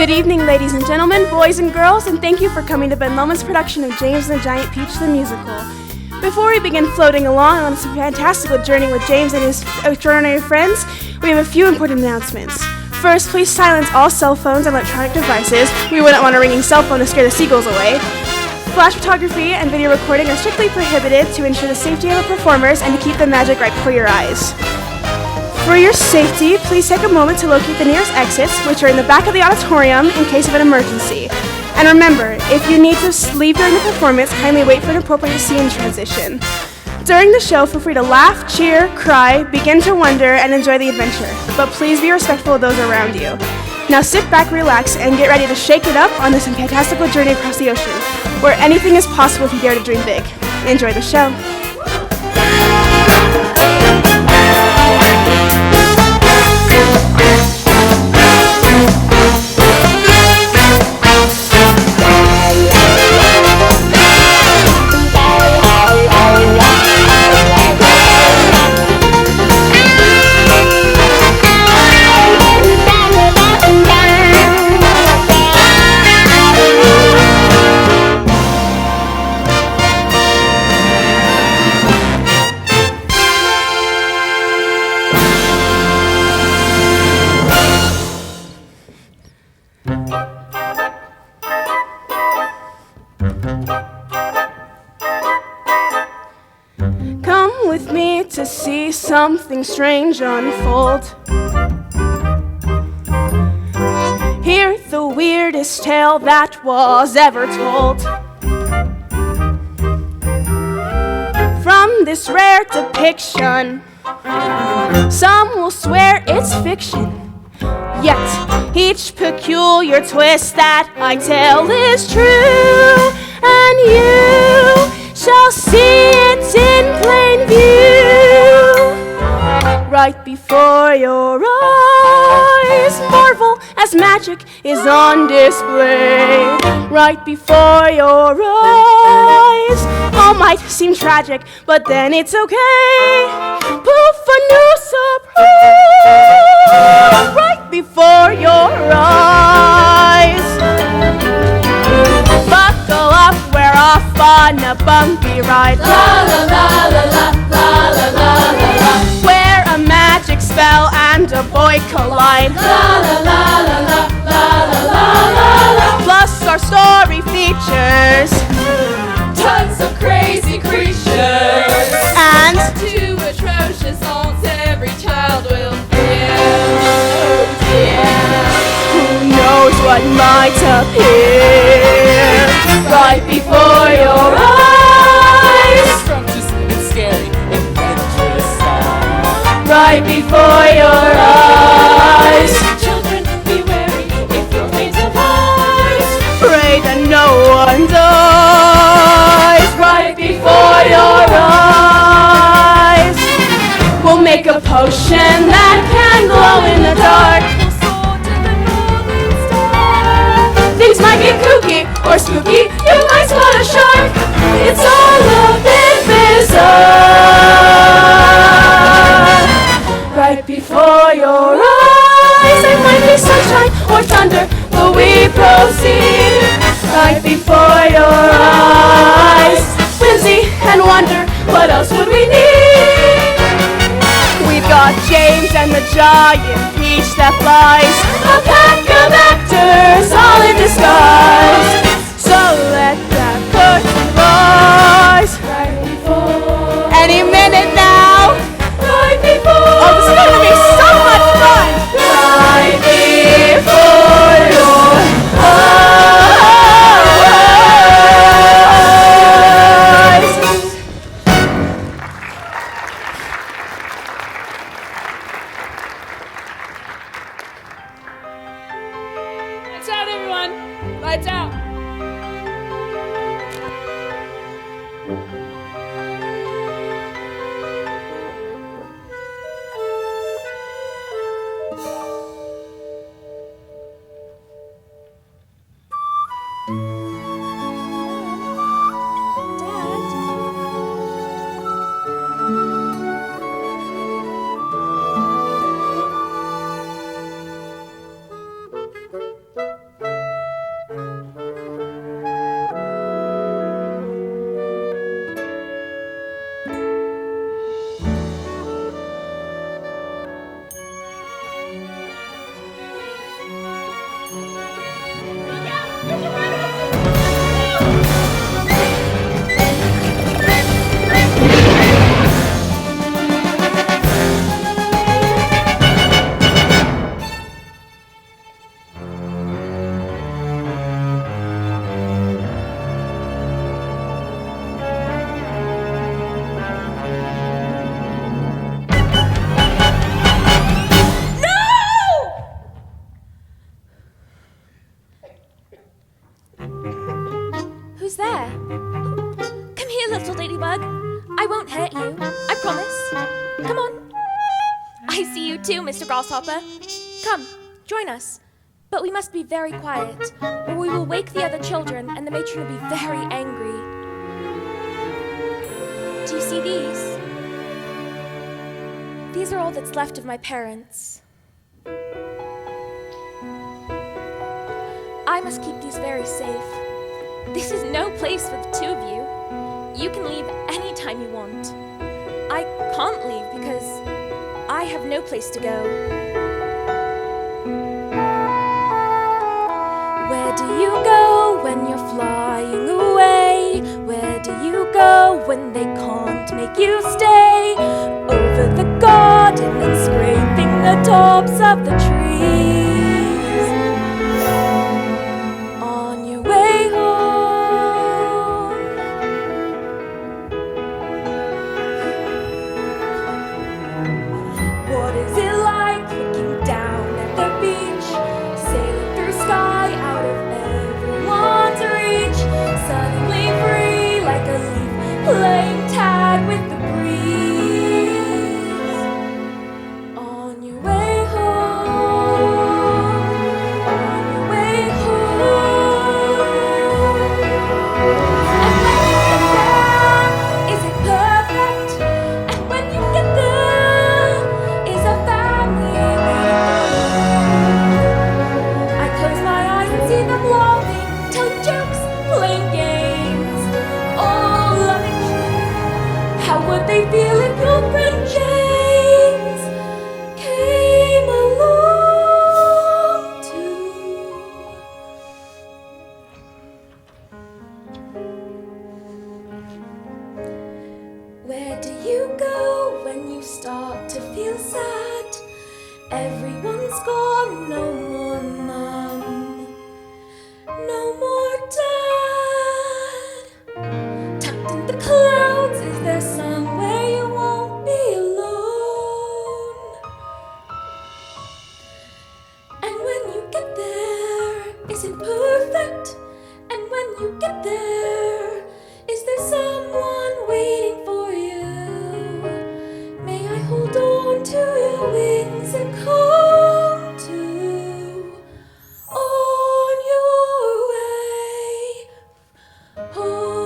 Good evening, ladies and gentlemen, boys and girls, and thank you for coming to Ben Lomond's production of James and the Giant Peach the Musical. Before we begin floating along on this fantastical journey with James and his extraordinary friends, we have a few important announcements. First, please silence all cell phones and electronic devices. We wouldn't want a ringing cell phone to scare the seagulls away. Flash photography and video recording are strictly prohibited to ensure the safety of the performers and to keep the magic right before your eyes. For your safety, please take a moment to locate the nearest exits, which are in the back of the auditorium in case of an emergency. And remember, if you need to leave during the performance, kindly wait for an appropriate scene transition. During the show, feel free to laugh, cheer, cry, begin to wonder, and enjoy the adventure. But please be respectful of those around you. Now sit back, relax, and get ready to shake it up on this fantastical journey across the ocean, where anything is possible if you dare to dream big. Enjoy the show. Come with me to see something strange unfold. Hear the weirdest tale that was ever told. From this rare depiction, some will swear it's fiction. Yet each peculiar twist that I tell is true, and you shall see it in plain view. Right before your eyes, marvel as magic is on display. Right before your eyes, all might seem tragic, but then it's okay. Poof, a new surprise. Right before your eyes. Buckle up, we're off on a bumpy ride. La la la la la la la la la. Where a magic spell and a boy collide. La la la la la la la la la. Plus our story features tons of crazy creatures and two atrocious haunts every child will feel. Who knows what might appear right before your eyes. It's scary, adventurous song. Right before your eyes. Children, be wary if you're afraid of heights. Pray that no one dies. Right before your eyes. We'll make a potion that can glow in the dark. Things might get kooky or spooky, you might spot a shark. It's all a bit bizarre. Right before your eyes, there might be sunshine or thunder, but we proceed. Right before your eyes, whimsy and wonder, what else would we need? We've got James and the Giant Peach that flies, a pack of actors all in disguise. So let that curtain rise. Right before. Any minute now. Right before. Oh, this is gonna be so much fun. Right before your eyes. Lights out, everyone! Lights out! I won't hurt you. I promise. Come on. I see you too, Mr. Grasshopper. Come, join us. But we must be very quiet, or we will wake the other children and the matron will be very angry. Do you see these? These are all that's left of my parents. I must keep these very safe. This is no place for the two of you. You can leave any time you want. I can't leave because I have no place to go. Where do you go when you're flying away? Where do you go when they can't make you stay? Over the garden and scraping the tops of the trees. On your way home. What is it like looking down at the beach? Sailing through sky out of everyone's reach. Suddenly free like a leaf, playing tag with the breeze. On your way home. On your way home. And when you get there, is it perfect? And when you get there, is a family waiting for you? I close my eyes and see them laughing, telling jokes, playing games, all loving. How would they feel if your friend James came along too? Where do you go when you start to feel sad? Everyone's gone, no more mum, no more dad. Tucked in the clouds, is there somewhere you won't be alone? And when you get there, is it perfect? And when you get there, is there someone waiting for you? May I hold on to your wings and come to on your way home.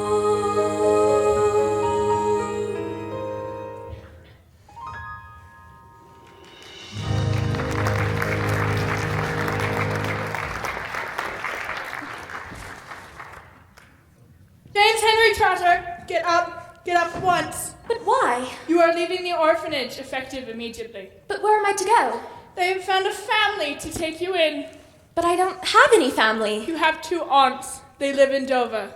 James Henry Trotter, get up once. But why? You are leaving the orphanage effective immediately. But where am I to go? They have found a family to take you in. But I don't have any family. You have 2 aunts. They live in Dover.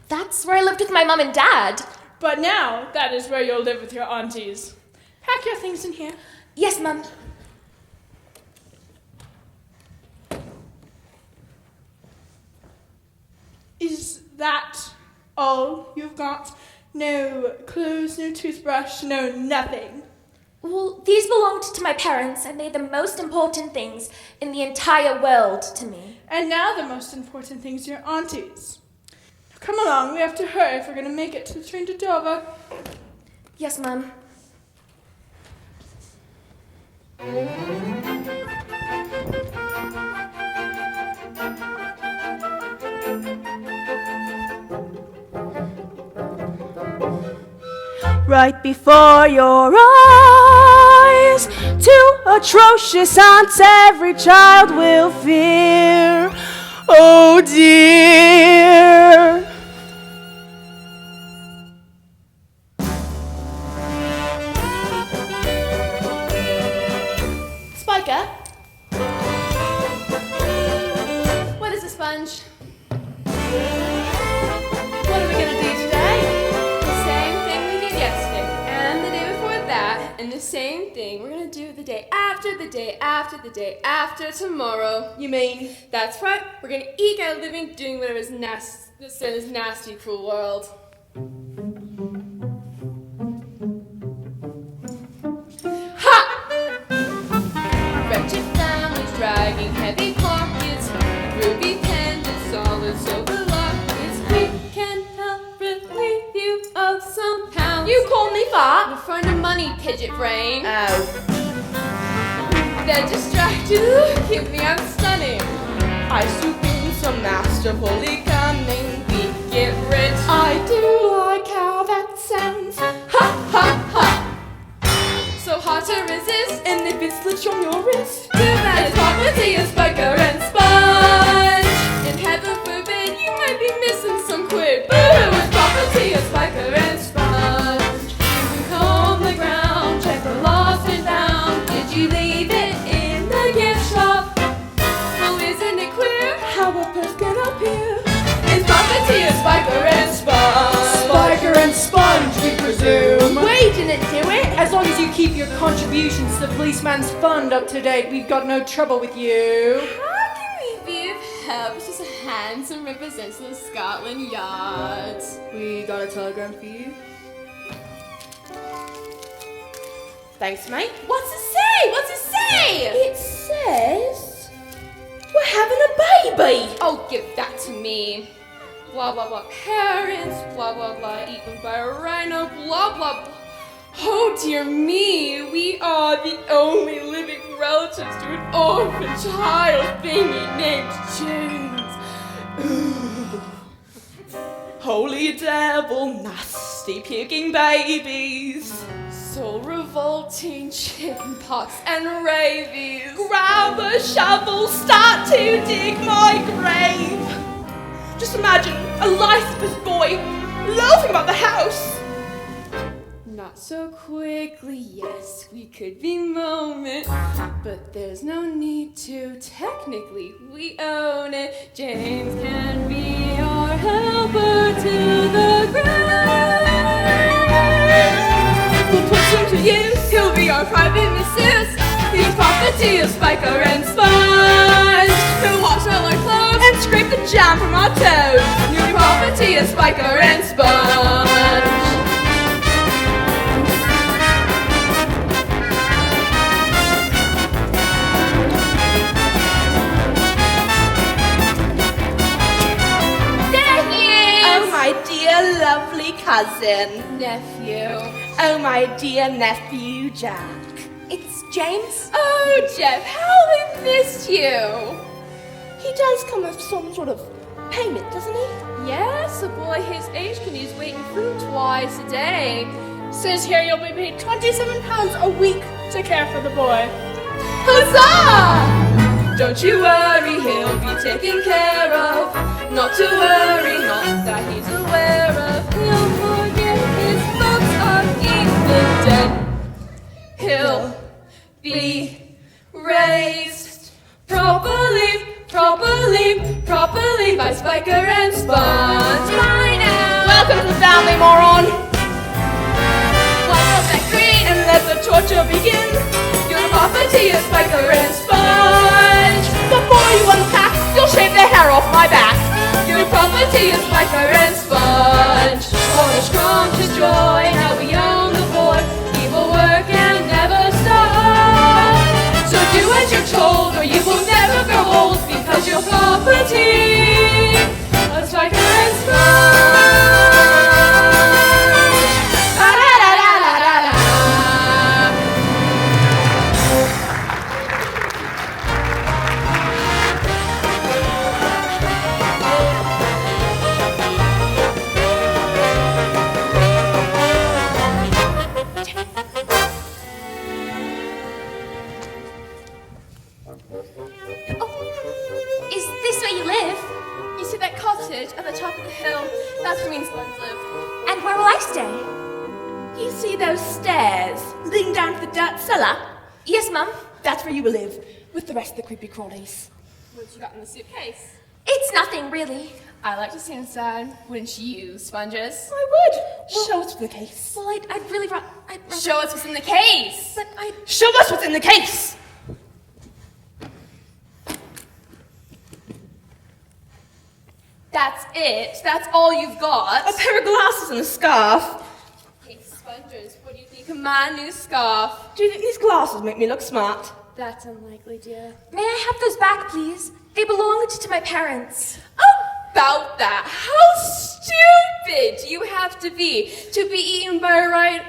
That's where I lived with my mom and dad. But now, that is where you'll live with your aunties. Pack your things in here. Yes, Mum. Is that all you've got? No clothes, no toothbrush, no nothing. Well, these belonged to my parents, and they're the most important things in the entire world to me. And now the most important thing's your aunties. Come along, we have to hurry if we're going to make it to the train to Dover. Yes, Mum. Right before your eyes, 2 atrocious aunts every child will fear. Oh dear. Spiker? What is a sponge? What are we gonna do today? The same thing we did yesterday, and the day before that, and the same thing we're gonna do the day after, the day after, the day after tomorrow. You mean? That's right, we're gonna eke our living doing whatever is nasty in this nasty, cruel world. Ha! Wretched families dragging heavy pockets, ruby pendants, solid silver lockets. We can help relieve you of some pounds. You call me fat? You're throwing the money, Pidget Brain. Oh. They're distracted. Look at me, I'm stunning. I swoop in so masterfully cunning. We get rich. I do like how that sounds. Ha ha ha. So hard to resist. And if it slips from your wrist, Too bad it's property of Spiker and Sponge. And heaven forbid you might be missing some quid. Boo! It's property of Spiker and Sponge. You can comb the ground, check the lost and found. Did you leave it in the gift shop? Well, isn't it queer how a purse can appear? it's property of Spiker and Sponge? Spiker and Sponge, we presume. We didn't do it. As long as you keep your contributions to the policeman's fund up to date, we've got no trouble with you. How can we be of help? It's just a handsome representative of Scotland Yard. We got a telegram for you. Thanks, mate. What's it say? What's it say? It says we're having a baby. Oh, give that to me. Blah, blah, blah. Parents, blah, blah, blah. Eaten by a rhino, blah, blah, blah. Oh, dear me. We are the only living relatives to an orphan child thingy named James. Holy devil, nasty puking babies. So revolting, chickenpox and rabies. Grab a shovel, start to dig my grave. Just imagine a lifeless boy loafing about the house. Not so quickly, yes, we could be moment, but there's no need to. Technically, we own it. James can be our helper to the grave. We'll put him to use. He'll be our private masseuse. He's property of Spiker and Sponge. He'll wash all our clothes And scrape the jam from our toes. New property of Spiker and Sponge. Oh my dear lovely cousin. Nephew. Oh my dear nephew Jack. It's James. Oh, Jeff, how we missed you. He does come with some sort of payment, doesn't he? Yes, a boy his age can use weight in food twice a day. Says here you'll be paid £27 a week to care for the boy. Huzzah! Don't you worry, he'll be taken care of. Not to worry, not that he's aware of. He'll forget his folks are even dead. He'll be raised properly by Spiker and Sponge. By now. Welcome to the family, moron. Wipe up that green And let the torture begin. You're the property of Spiker and Sponge. Before you unpack, you'll shave the hair off my back. You're the property of Spiker and Sponge. What a scrumptious joy, now we own the boy. He will work and never stop. So do as you're told, or you will never grow old, because you're property of Spiker and Sponge. Da-da-da-da-da-da-da. Is this where you live? You see that cottage at the top of the hill? That's where me and Sponge live. And where will I stay? You see those stairs leading down to the dirt cellar? Yes, Mum. That's where you will live, with the rest of the creepy crawlies. What you got in the suitcase? It's nothing, really. I like to see inside. Wouldn't you, Sponges? I would. Show us the case. Well, I'd really rather... Show us what's in the case. But I... Show us what's in the case. That's it? That's all you've got? A pair of glasses and a scarf. Hey, Sponges, what do you think of my new scarf? Do you think these glasses make me look smart? That's unlikely, dear. May I have those back, please? They belonged to my parents. Oh, about that. How stupid you have to be eaten by a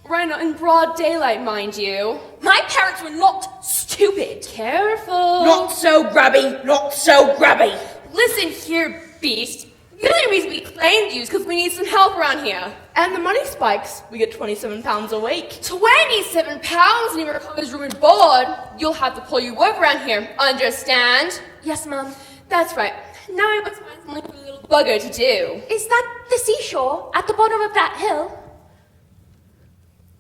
rhino in broad daylight, mind you. My parents were not stupid. Careful. Not so grubby, not so grubby. Listen here, beast. The only reason we claimed you is because we need some help around here. And the money spikes. We get £27 a week. 27 pounds and you recover his room and board. You'll have to pull your work around here. Understand? Yes, Mum. That's right. Now I must find something for the little bugger to do. Is that the seashore at the bottom of that hill?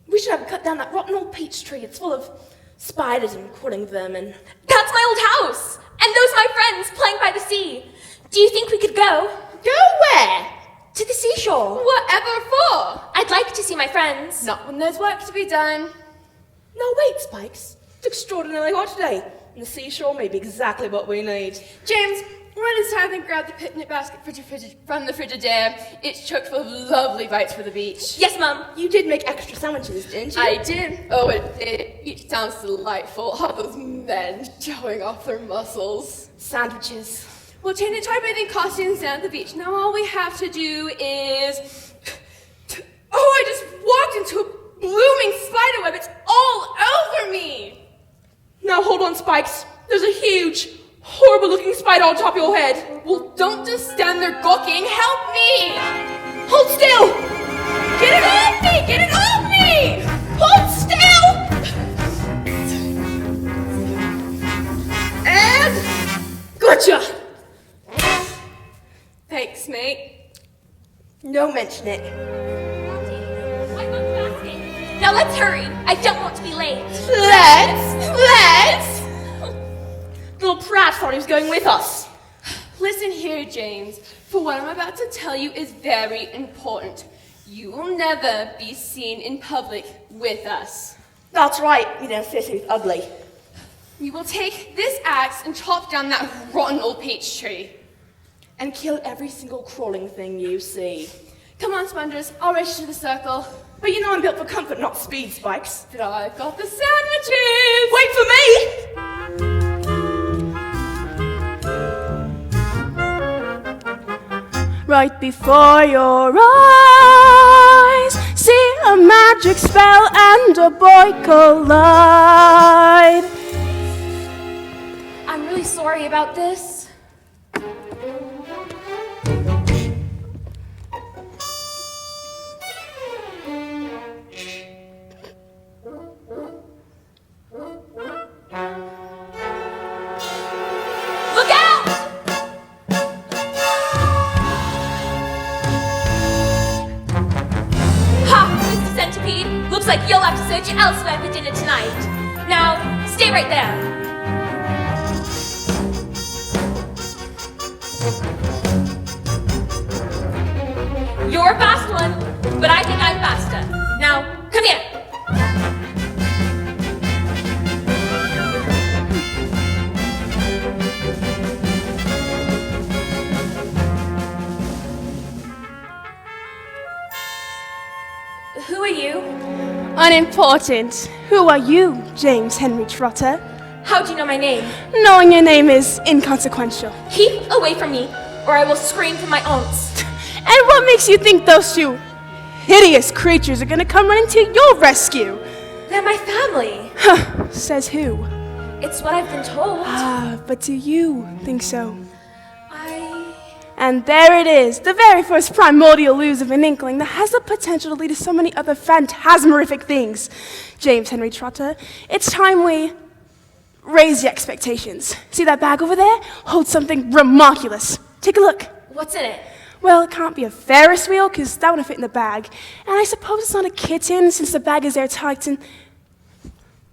We should have cut down that rotten old peach tree. It's full of spiders and crawling vermin. That's my old house. And those are my friends playing by the sea. Do you think we could go? Go where? To the seashore. Whatever for? I'd like to see my friends. Not when there's work to be done. No, wait, Spikes. It's extraordinarily hot today. And the seashore may be exactly what we need. James, run inside and grab the picnic basket from the Frigidaire. It's chock full of lovely bites for the beach. Yes, Mum. You did make extra sandwiches, didn't you? I did. Oh, it did. It sounds delightful. All those men showing off their muscles. Sandwiches. We'll change into our bathing costumes down at the beach. Now all we have to do is... Oh, I just walked into a blooming spider web. It's all over me. Now hold on, Spikes. There's a huge, horrible-looking spider on top of your head. Well, don't just stand there gawking. Help me. Hold still. Get it off me. Get it off me. Hold still. And gotcha. Thanks, mate. No mention it. I got the basket. Now let's hurry. I don't want to be late. Let's. Little Pratt thought he was going with us. Listen here, James. For what I'm about to tell you is very important. You will never be seen in public with us. That's right. You don't say he's ugly. You will take this axe and chop down that rotten old peach tree. And kill every single crawling thing you see. Come on, Spongers. I'll race you to the circle. But you know I'm built for comfort, not speed, Spikes. But I've got the sandwiches. Wait for me! Right before your eyes, see a magic spell and a boy collide. I'm really sorry about this. Look out! Ha, Mr. Centipede. Looks like you'll have to search elsewhere for dinner tonight. Now, stay right there. You're a fast one, but I think I'm faster. Now, come here. Who are you? Unimportant. Who are you, James Henry Trotter? How do you know my name? Knowing your name is inconsequential. Keep away from me, or I will scream for my aunts. And what makes you think those two hideous creatures are gonna come running to your rescue? They're my family. Huh, says who? It's what I've been told. Ah, but do you think so? And there it is, the very first primordial ooze of an inkling that has the potential to lead to so many other phantasmerific things. James Henry Trotter, it's time we raise the expectations. See that bag over there? Holds something remarkulous. Take a look. What's in it? Well, it can't be a Ferris wheel, because that wouldn't fit in the bag. And I suppose it's not a kitten, since the bag is airtight and...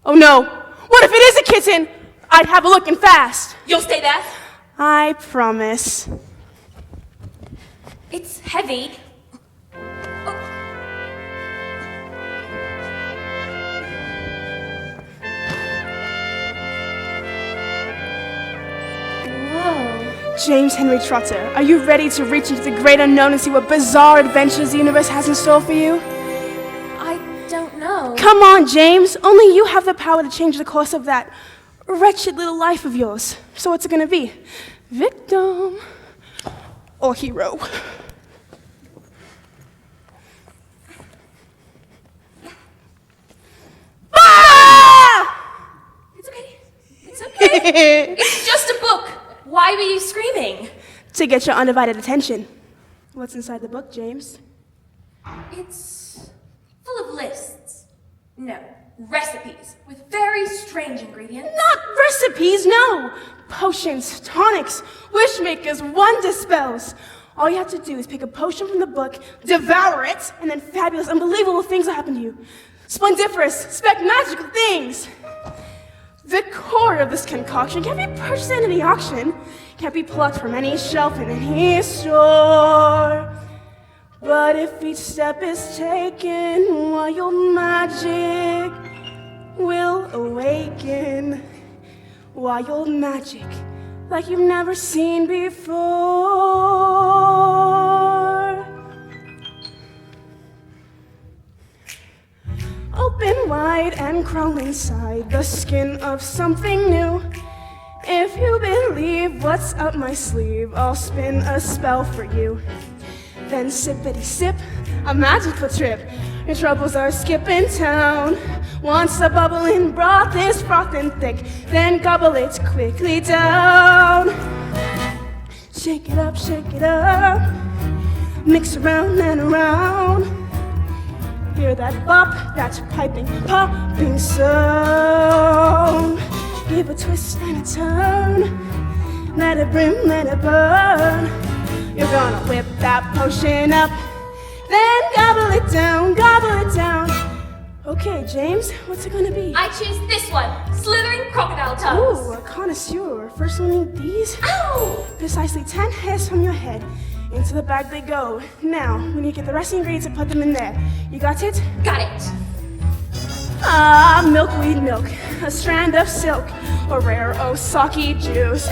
Oh no! What if it is a kitten? I'd have a look and fast. You'll stay there? I promise. It's heavy. Whoa. James Henry Trotter, are you ready to reach into the great unknown and see what bizarre adventures the universe has in store for you? I don't know. Come on, James. Only you have the power to change the course of that wretched little life of yours. So what's it gonna be? Victim or hero. It's okay. It's okay. It's just a book. Why were you screaming? To get your undivided attention. What's inside the book, James? It's full of lists. No, recipes with very strange ingredients. Not recipes, no! Potions, tonics, wish makers, wonder spells. All you have to do is pick a potion from the book, devour it, and then fabulous, unbelievable things will happen to you. Splendiferous, magical things. The core of this concoction can't be purchased at any auction, can't be plucked from any shelf in any store. But if each step is taken, wild magic will awaken. Wild magic like you've never seen before. Open wide and crawl inside the skin of something new. If you believe what's up my sleeve, I'll spin a spell for you. Then sippity sip, a magical trip. Your troubles are skipping town. Once a bubbling broth is frothin' thick, then gobble it quickly down. Shake it up, mix around and around. Hear that bop, that piping, popping sound. Give a twist and a turn, let it brim, let it burn. You're gonna whip that potion up, then gobble it down, gobble it down. Okay, James, what's it gonna be? I choose this one, slithering crocodile tongues. Ooh, a connoisseur. First we'll need these. Ow! Precisely 10 hairs from your head. Into the bag they go. Now, we need to get the rest of the ingredients and put them in there. You got it? Got it. Milkweed milk, a strand of silk, a rare Osaki juice,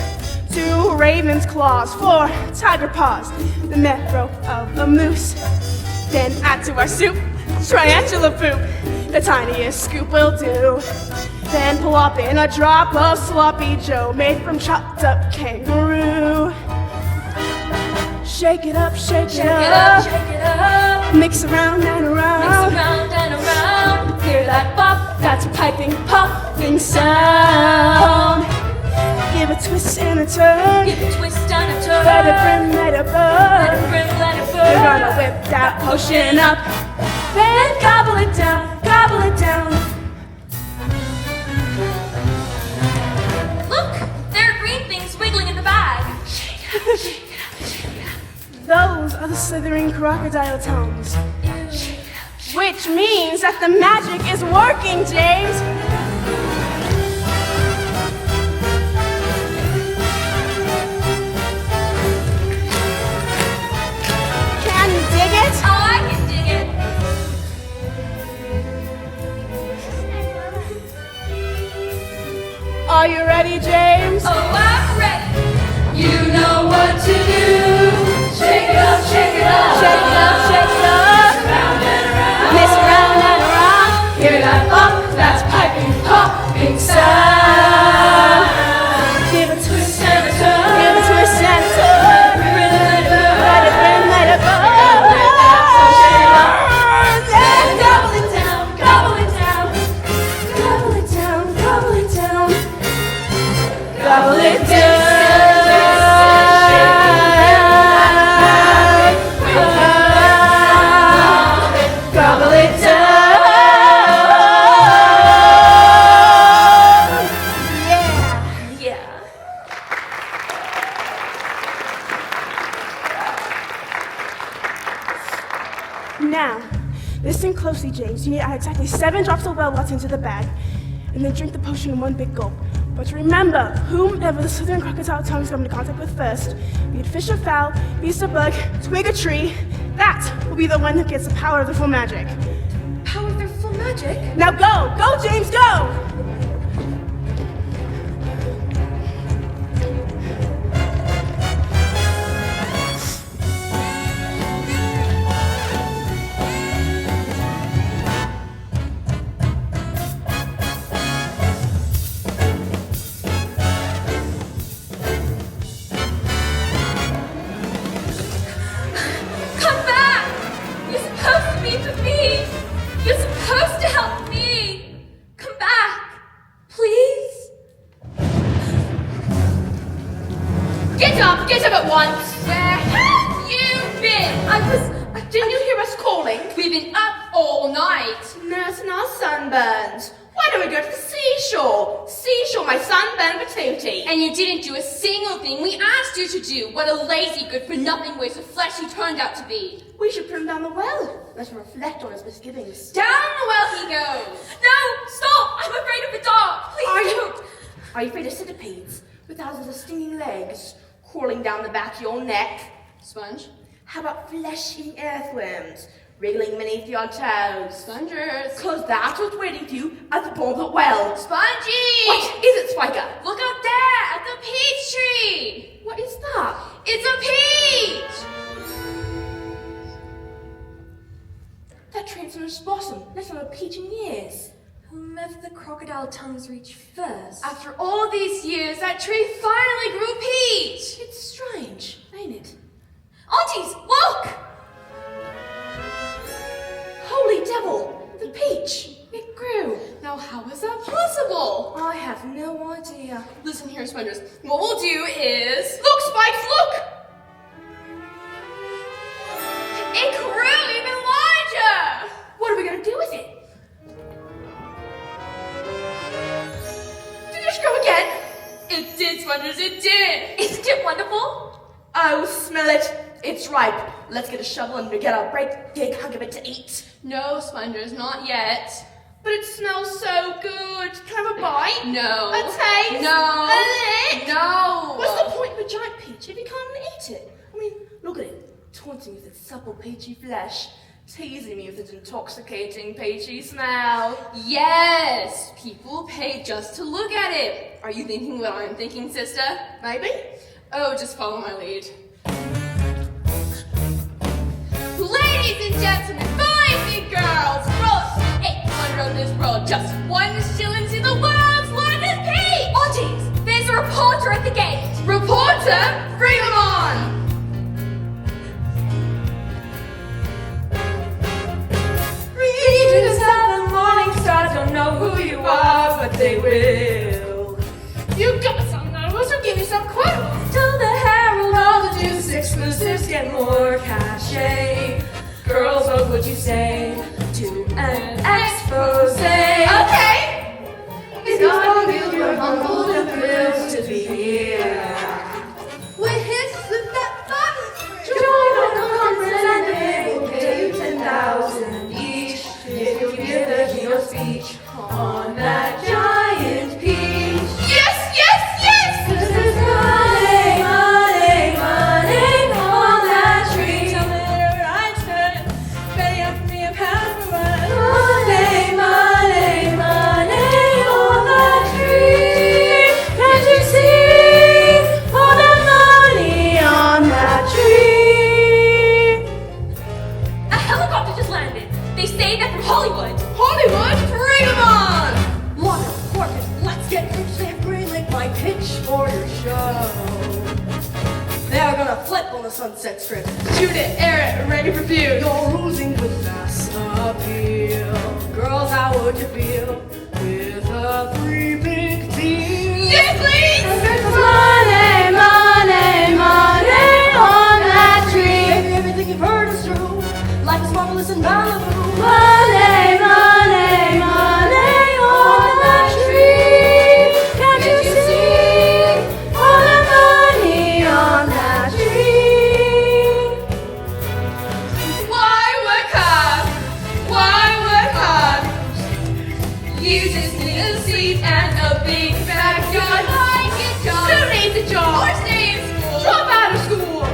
2 raven's claws, 4 tiger paws, the marrow of a moose. Then add to our soup, triantula poop, the tiniest scoop will do. Then plop in a drop of sloppy joe made from chopped up kangaroo. Shake it up, shake it up, Shake it up. mix around and around. Mix around and around. Hear that bop, That's a piping, popping sound. Give a twist and a turn. give a twist and a turn. Let it brim, let it Let burn. it brim, let it You're burn. gonna whip that potion up, then gobble it down, gobble it down. Look, there are green things wiggling in the bag. Those are the slithering crocodile tongues. Which means that the magic is working, James. Can you dig it? Oh, I can dig it. Are you ready, James? Oh, I'm ready. You know what to do. Shake it up, shake it up. Shake it up, shake it up. Round and around. Miss round and around. Hear that bop, that's piping, popping sound. Give a twist And a turn. Give a twist and a turn. Let it brim, let it burn. Then gobble it down, gobble it down. Gobble it down, gobble it down. Gobble it down. Gobble it down. Yeah. Yeah. Now, listen closely, James. You need to add exactly 7 drops of well water into the bag, and then drink the potion in one big gulp. But remember, whomever the slithering crocodile tongues come into contact with first, be it fish or fowl, beast or bug, twig or tree, that will be the one who gets the power of the full magic. Power of their full magic? Now go! Go, James, go! Get up at once. Where have you been? Didn't you hear us calling? We've been up all night. Nursing our sunburns. Why don't we go to the seashore? Seashore, my sunburn patootie. And you didn't do a single thing we asked you to do. What a lazy, good-for-nothing waste of flesh you turned out to be. We should put him down the well. Let him reflect on his misgivings. Down the well he goes. No, stop! I'm afraid of the dark. Please don't. Are you afraid of centipedes with thousands of stinging legs crawling down the back of your neck? Sponge? How about flesh-eating earthworms wriggling beneath your toes? Spongers. Cause that's what's waiting for you at the bottom of the well. Spongy! What is it, Spiker? Look up there at the peach tree. What is that? It's a peach. That transformer's blossom. That's not a peach in years. Whomever the crocodile tongues reach first. After all these years, that tree finally grew peach. It's strange, ain't it? Aunties, look! Holy devil! The peach! It grew! Now how is that possible? I have no idea. Listen here, Spongers. What we'll do is... Look, Spikes, look! It grew even larger! What are we gonna do with it? Did it just grow again? It did, Spongers, it did! Isn't it wonderful? Oh, smell it! It's ripe. Let's get a shovel and get a great big hunk of it to eat. No, Spongers, not yet. But it smells so good. Can I have a bite? No. A taste? No. A lick? No. What's the point of a giant peach if you can't eat it? I mean, look at it. Taunting me with its supple peachy flesh. Teasing me with its intoxicating peachy smell. Yes! People pay just to look at it. Are you thinking what I'm thinking, sister? Maybe? Oh, just follow my lead. Ladies and gentlemen, boys and girls, roll wonder of this world, just 1 shilling to the world's largest peach! Aunties, there's a reporter at the gate. Reporter, bring him on! Regions of the morning star don't know who you are, but they will. You got some nervous, we'll give you some quotables. Tell the Herald all the juice exclusives get more cachet. Girls, what would you say to an expose? Okay! It's gonna be your humble and thrilled to be here. With his that button! Join our conference and they will pay you 10,000 each if you give the keynote speech on that giant peach. Yes, yes, yes! This is money, money, money on that tree. Tell me the right turn. Betting up me a pound for one. Money, money, money on that tree. Can't you see all the money on that tree? A helicopter just landed. They say they're from Hollywood. Hollywood, bring him on! Lock up Corpus, let's get rich, they green like my pitch for your show. They're gonna flip on the Sunset Strip. Shoot it, air it, ready for view. You're losing with mass appeal. Girls, how would you feel with a free big deal? Yes, please! Money, money, money on that tree. Maybe everything you've heard is true. Life is marvelous in Malibu. Money, money, money on that tree. Can't you see all the money on that tree? Why work hard? Why work hard? You just need a seat and a big backyard. Like a job. Who needs a job? Or stay in school. Drop out of school.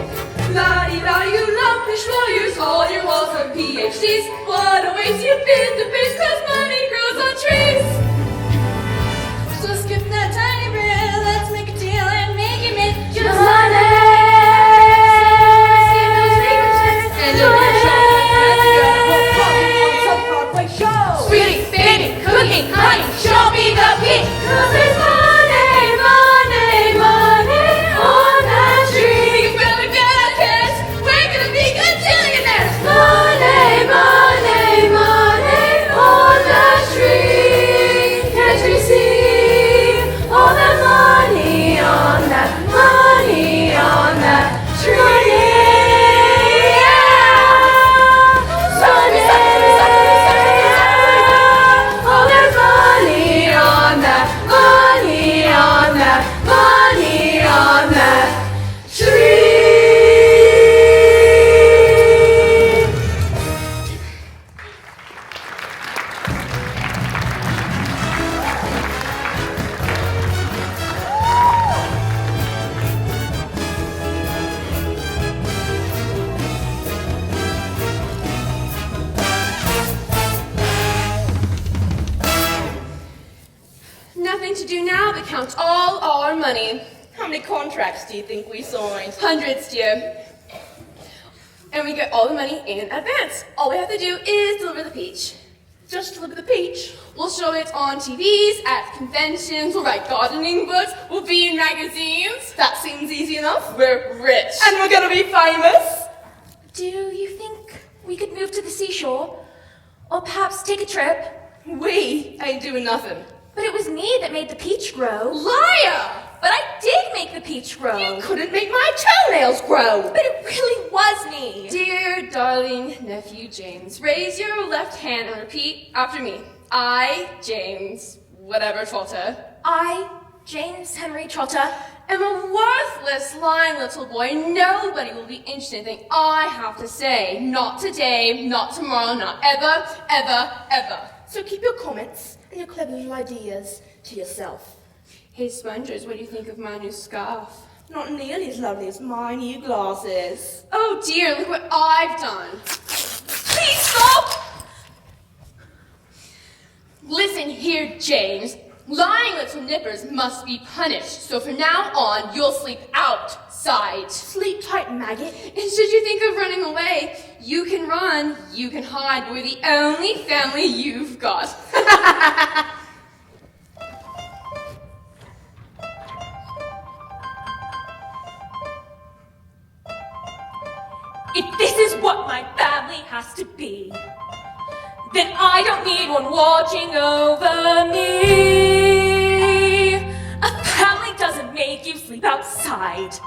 La-di-da, you lumpish lawyers, all your walls are PhDs. What a waste you've been to base, 'cause money grows on trees. So skip that tiny bit. Let's make a deal and make it mint. Just Money. And then Broadway show. sweetie, baby, cooking, honey, show me the peach. 'Cause there's money, money, money on that tree. You better get a kiss. We're gonna be gajillionaires. Money, money, money on to do now but count all our money. How many contracts do you think we signed? Hundreds, dear. And we get all the money in advance. All we have to do is deliver the peach. Just deliver the peach. We'll show it on TVs, at conventions, we'll write gardening books, we'll be in magazines. That seems easy enough. We're rich. And we're gonna be famous. Do you think we could move to the seashore? Or perhaps take a trip? We ain't doing nothing. But it was me that made the peach grow. Liar! But I did make the peach grow. You couldn't make my toenails grow. But it really was me. Dear darling nephew James, raise your left hand and repeat after me. I, James, whatever Trotter, I, James Henry Trotter, am a worthless, lying little boy. Nobody will be interested in anything I have to say. Not today, not tomorrow, not ever, ever, ever. So keep your comments and your clever little ideas to yourself. Hey, Spongers, what do you think of my new scarf? Not nearly as lovely as my new glasses. Oh dear, look what I've done. Please stop! Listen here, James. Lying little nippers must be punished, so from now on, you'll sleep outside. Sleep tight, maggot. And should you think of running away, you can run, you can hide. We're the only family you've got. if this is what my family has to be, then I don't need one watching over me. A family doesn't make you sleep outside.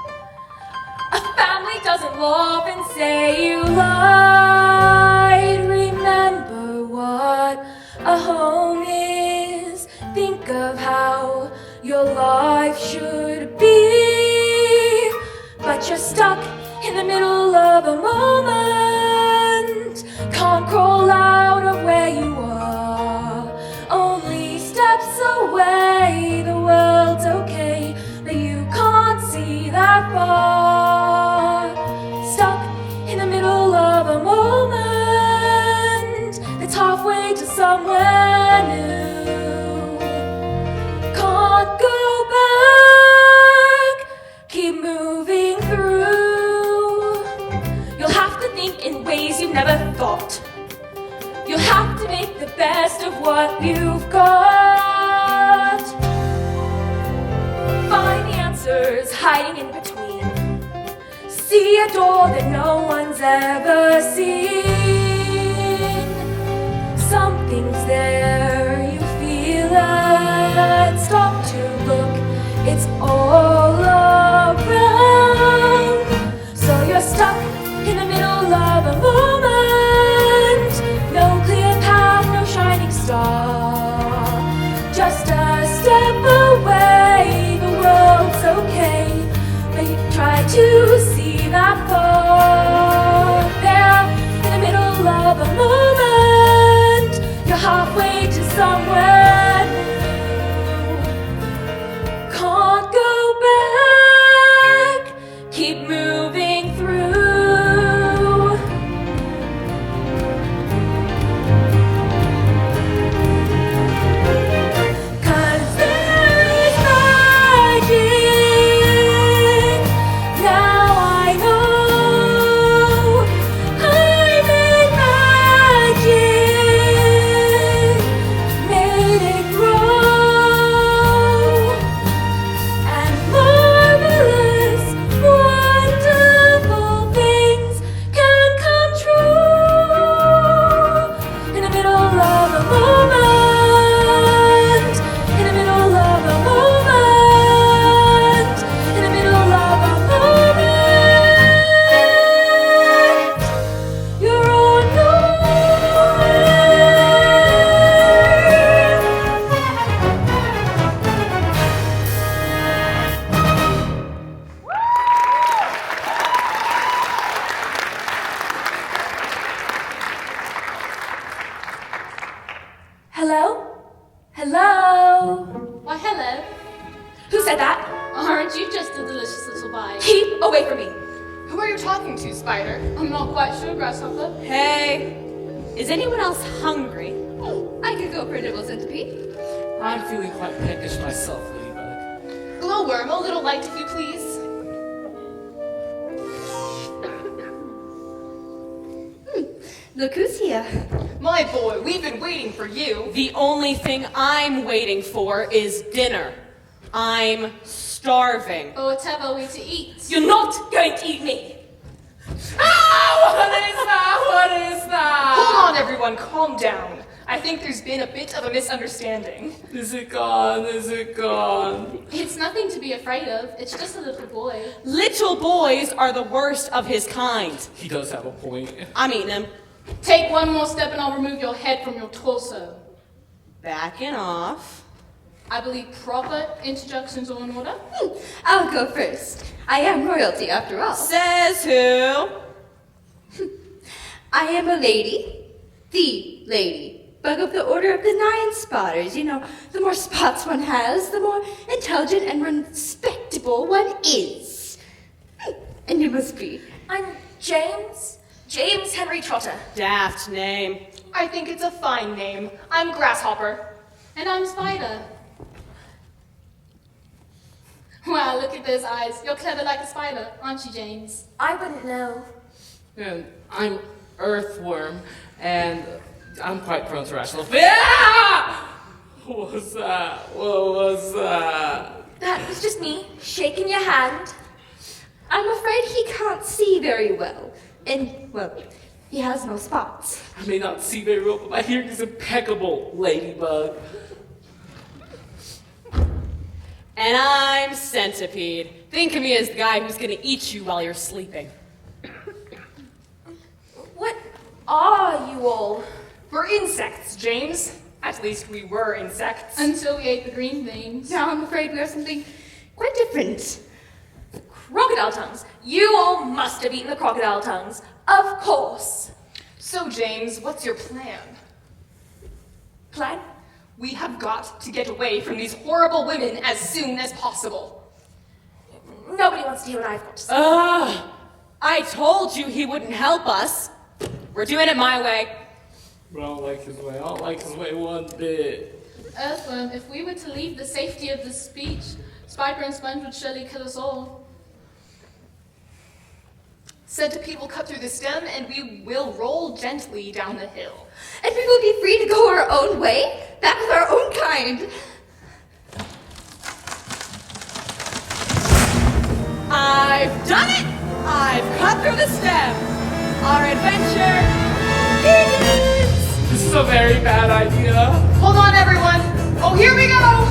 A family doesn't laugh and say you lied. Remember what a home is. Think of how your life should be. But you're stuck in the middle of a moment. Can't crawl out of where you are. Only steps away. The world's okay, but you can't see that far. Stuck in the middle of a moment that's halfway to somewhere new. Can't go back. Keep moving through. You'll have to think in ways you never thought. You'll have to make the best of what you've got. Find the answers hiding in between. See a door that no one's ever seen. Something's there, you feel it. Stop to look, it's all around. So you're stuck in the middle of a moment. No clear path, no shining star. Just a step away. The world's okay, but you try to see that far. There, in the middle of a moment, you're halfway to somewhere new. Can't go back. Keep moving through. 'Cause there's magic. Now I know I made magic, made it grow, and marvelous, wonderful things can come true. In the middle of a moment, in the middle of a moment, in the middle of a moment, you're on your way. Hello? Hello? Why, hello. Who said that? Aren't you just a delicious little bite? Keep away from me. Who are you talking to, Spider? I'm not quite sure, Grasshopper. Hey, is anyone else hungry? I could go for a nibble centipede. I'm feeling quite peckish myself, Ladybug. Glowworm, a little light if you please. Look who's here. My boy, we've been waiting for you. The only thing I'm waiting for is dinner. I'm starving. Oh, whatever we to eat. You're not going to eat me. Ah, what is that? What is that? Hold on, everyone, calm down. I think there's been a bit of a misunderstanding. Is it gone? Is it gone? It's nothing to be afraid of. It's just a little boy. Little boys are the worst of his kind. He does have a point. I'm eating him. Take one more step and I'll remove your head from your torso. Backing off. I believe proper introductions are in order. I'll go first. I am royalty after all. Says who? I am a lady. The lady. Bug of the Order of the Nine Spotters. You know, the more spots one has, the more intelligent and respectable one is. And you must be. I'm James Henry Trotter. Daft name. I think it's a fine name. I'm Grasshopper. And I'm Spider. Wow, look at those eyes. You're clever like a spider, aren't you, James? I wouldn't know. And I'm Earthworm, and I'm quite prone to rational fear. Ah! What was that? What was that? That was just me shaking your hand. I'm afraid he can't see very well. And, well, he has no spots. I may not see very well, but my hearing is impeccable, Ladybug. And I'm Centipede. Think of me as the guy who's gonna eat you while you're sleeping. What are you all? We're insects, James. At least we were insects. Until we ate the green things. Now I'm afraid we are something quite different. Crocodile tongues. You all must have eaten the crocodile tongues. Of course. So, James, what's your plan? Plan? We have got to get away from these horrible women as soon as possible. Nobody wants to hear what I've got to say. I told you he wouldn't help us. We're doing it my way. But I don't like his way. I don't like his way one bit. Earthworm, if we were to leave the safety of the speech, Spiker and Sponge would surely kill us all. Centipede will cut through the stem, and we will roll gently down the hill. And we will be free to go our own way, back with our own kind. I've done it! I've cut through the stem. Our adventure begins! This is a very bad idea. Hold on, everyone. Oh, here we go.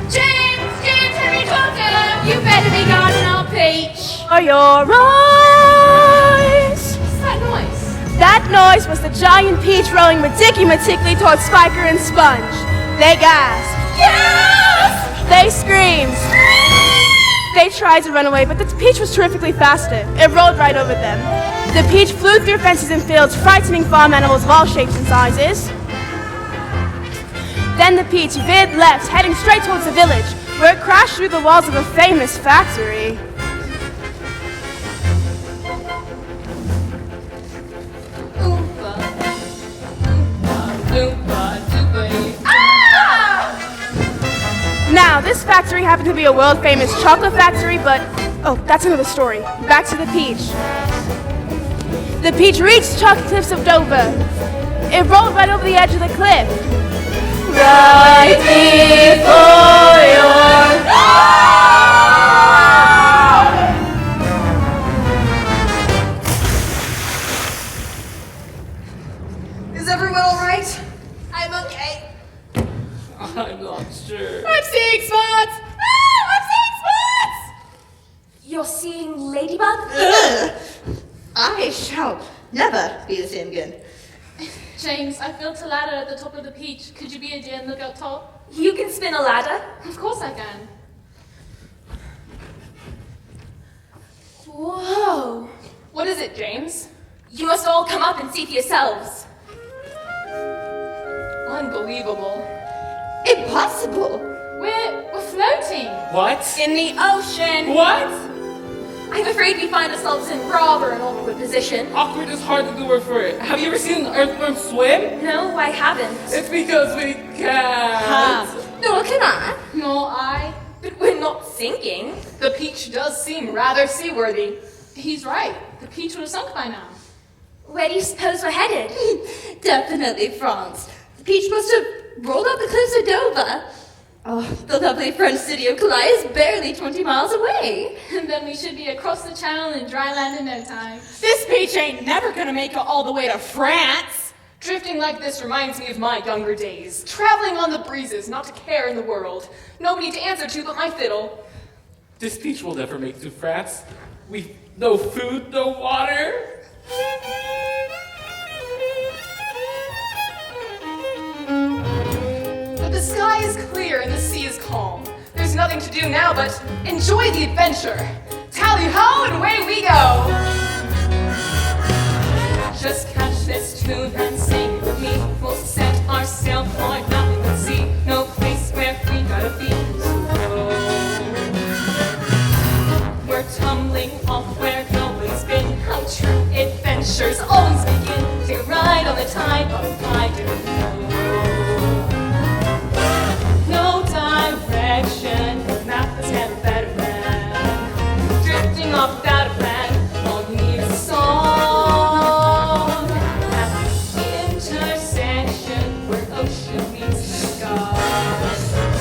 James Henry Trotter! You better be guarding our peach. Are your eyes? What's that noise? That noise was the giant peach rowing meticulously towards Spiker and Sponge. They gasped. Yes! They screamed. They tried to run away, but the peach was terrifically faster. It rolled right over them. The peach flew through fences and fields, frightening farm animals of all shapes and sizes. Then the peach veered left, heading straight towards the village, where it crashed through the walls of a famous factory. Now, this factory happened to be a world-famous chocolate factory, but... oh, that's another story. Back to the peach. The peach reached chocolate cliffs of Dover. It rolled right over the edge of the cliff. Right before your... Is everyone all right? I'm okay. I'm not sure. I'm seeing spots. I'm seeing spots. You're seeing Ladybug? I shall never be the same again. James, I built a ladder at the top of the peach. Could you be a dear and look up top? You can spin a ladder? Of course I can. Whoa. What is it, James? You must all come up and see for yourselves. Unbelievable. Impossible. We're floating. What? In the ocean. What? I'm afraid we find ourselves in rather an awkward awkward position. Awkward is hardly the word for it. Have you ever seen an earthworm swim? No, I haven't. It's because we can't. Nor can I. No, I. But we're not sinking. The peach does seem rather seaworthy. He's right. The peach would have sunk by now. Where do you suppose we're headed? Definitely France. The peach must have rolled up the cliffs of Dover. Oh, the lovely French city of Calais is barely 20 miles away. And then we should be across the channel in dry land in no time. This peach ain't never gonna make it all the way to France. Drifting like this reminds me of my younger days. Traveling on the breezes, not a care in the world. Nobody to answer to but my fiddle. This peach will never make it to France. We've no food, no water. But the sky is clear and the sea is calm. There's nothing to do now but enjoy the adventure. Tally-ho and away we go! Just catch this tune and sing with me. We'll set our sail for nothing but sea. No place where we gotta be to go. We're tumbling off where nobody's been. How true adventures always begin. To ride on the tide of I don't know. No direction, the map is never better than drifting off without a plan. All you need is a song. At the intersection where ocean meets the sky.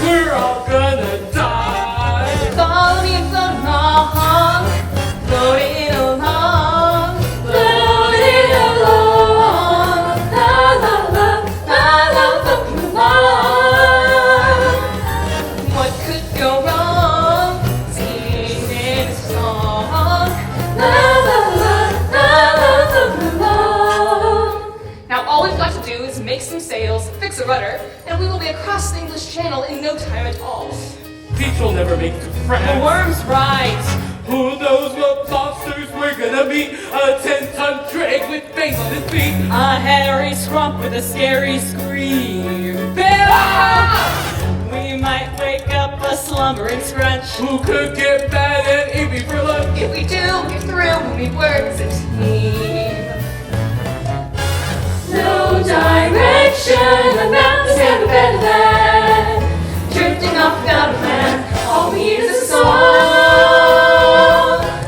We're all gonna die. Follow me and float along, floating along, floating along, la la la, la la, floating along. What could go wrong? Singing a song, la la la, la la, floating along. Now all we've got to do is make some sails, fix a rudder, and we will be across the English Channel in no time at all. Peach will never make it to France. The worm's right. Who knows what monsters we're gonna meet? A 10-ton drake with fangs on his feet. A hairy scrump with a scary scream. We might wake up a slumbering scrunch. Who could get mad and eat me for lunch? If we do get through, we'll be words a team. No direction, the map is never better than drifting off without a plan. All we need is a song.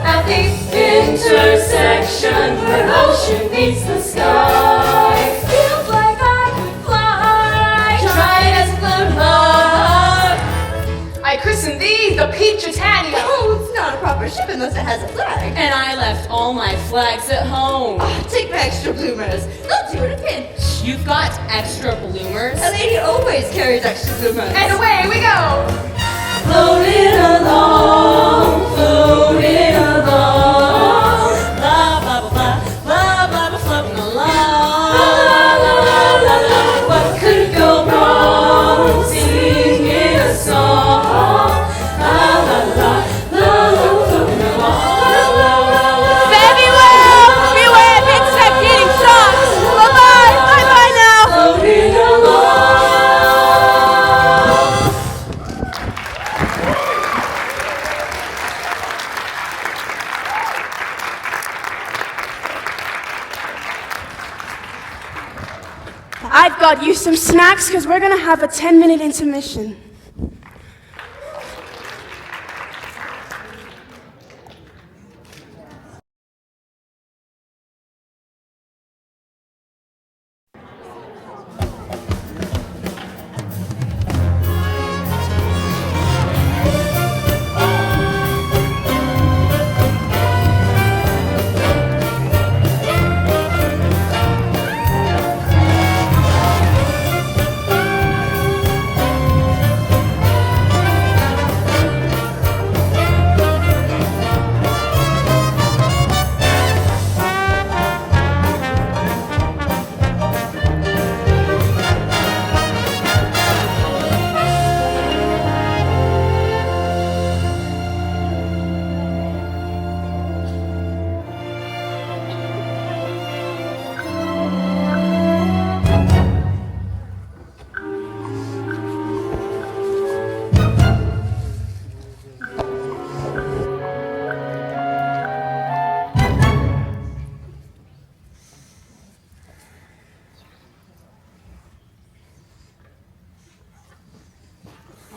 At the intersection where ocean meets the sky. Feels like I could fly. Try it as a float high. I christen thee the Peachitania. Oh, it's not a proper ship unless it has a flag. And I left all my flags at home. Oh, take my extra bloomers. They'll do in a pinch. You've got extra bloomers. A lady always carries extra bloomers. And away we go. Floating along, floating along. Blah, blah, blah, blah, blah, blah, blah, floating along. La la la la la. What could go wrong? Singing a song. La la la, la la, floating along. La la la la. Beware, pigs start getting shocked. Bye-bye now. Floating along. I've got you some snacks because we're going to have a 10-minute intermission.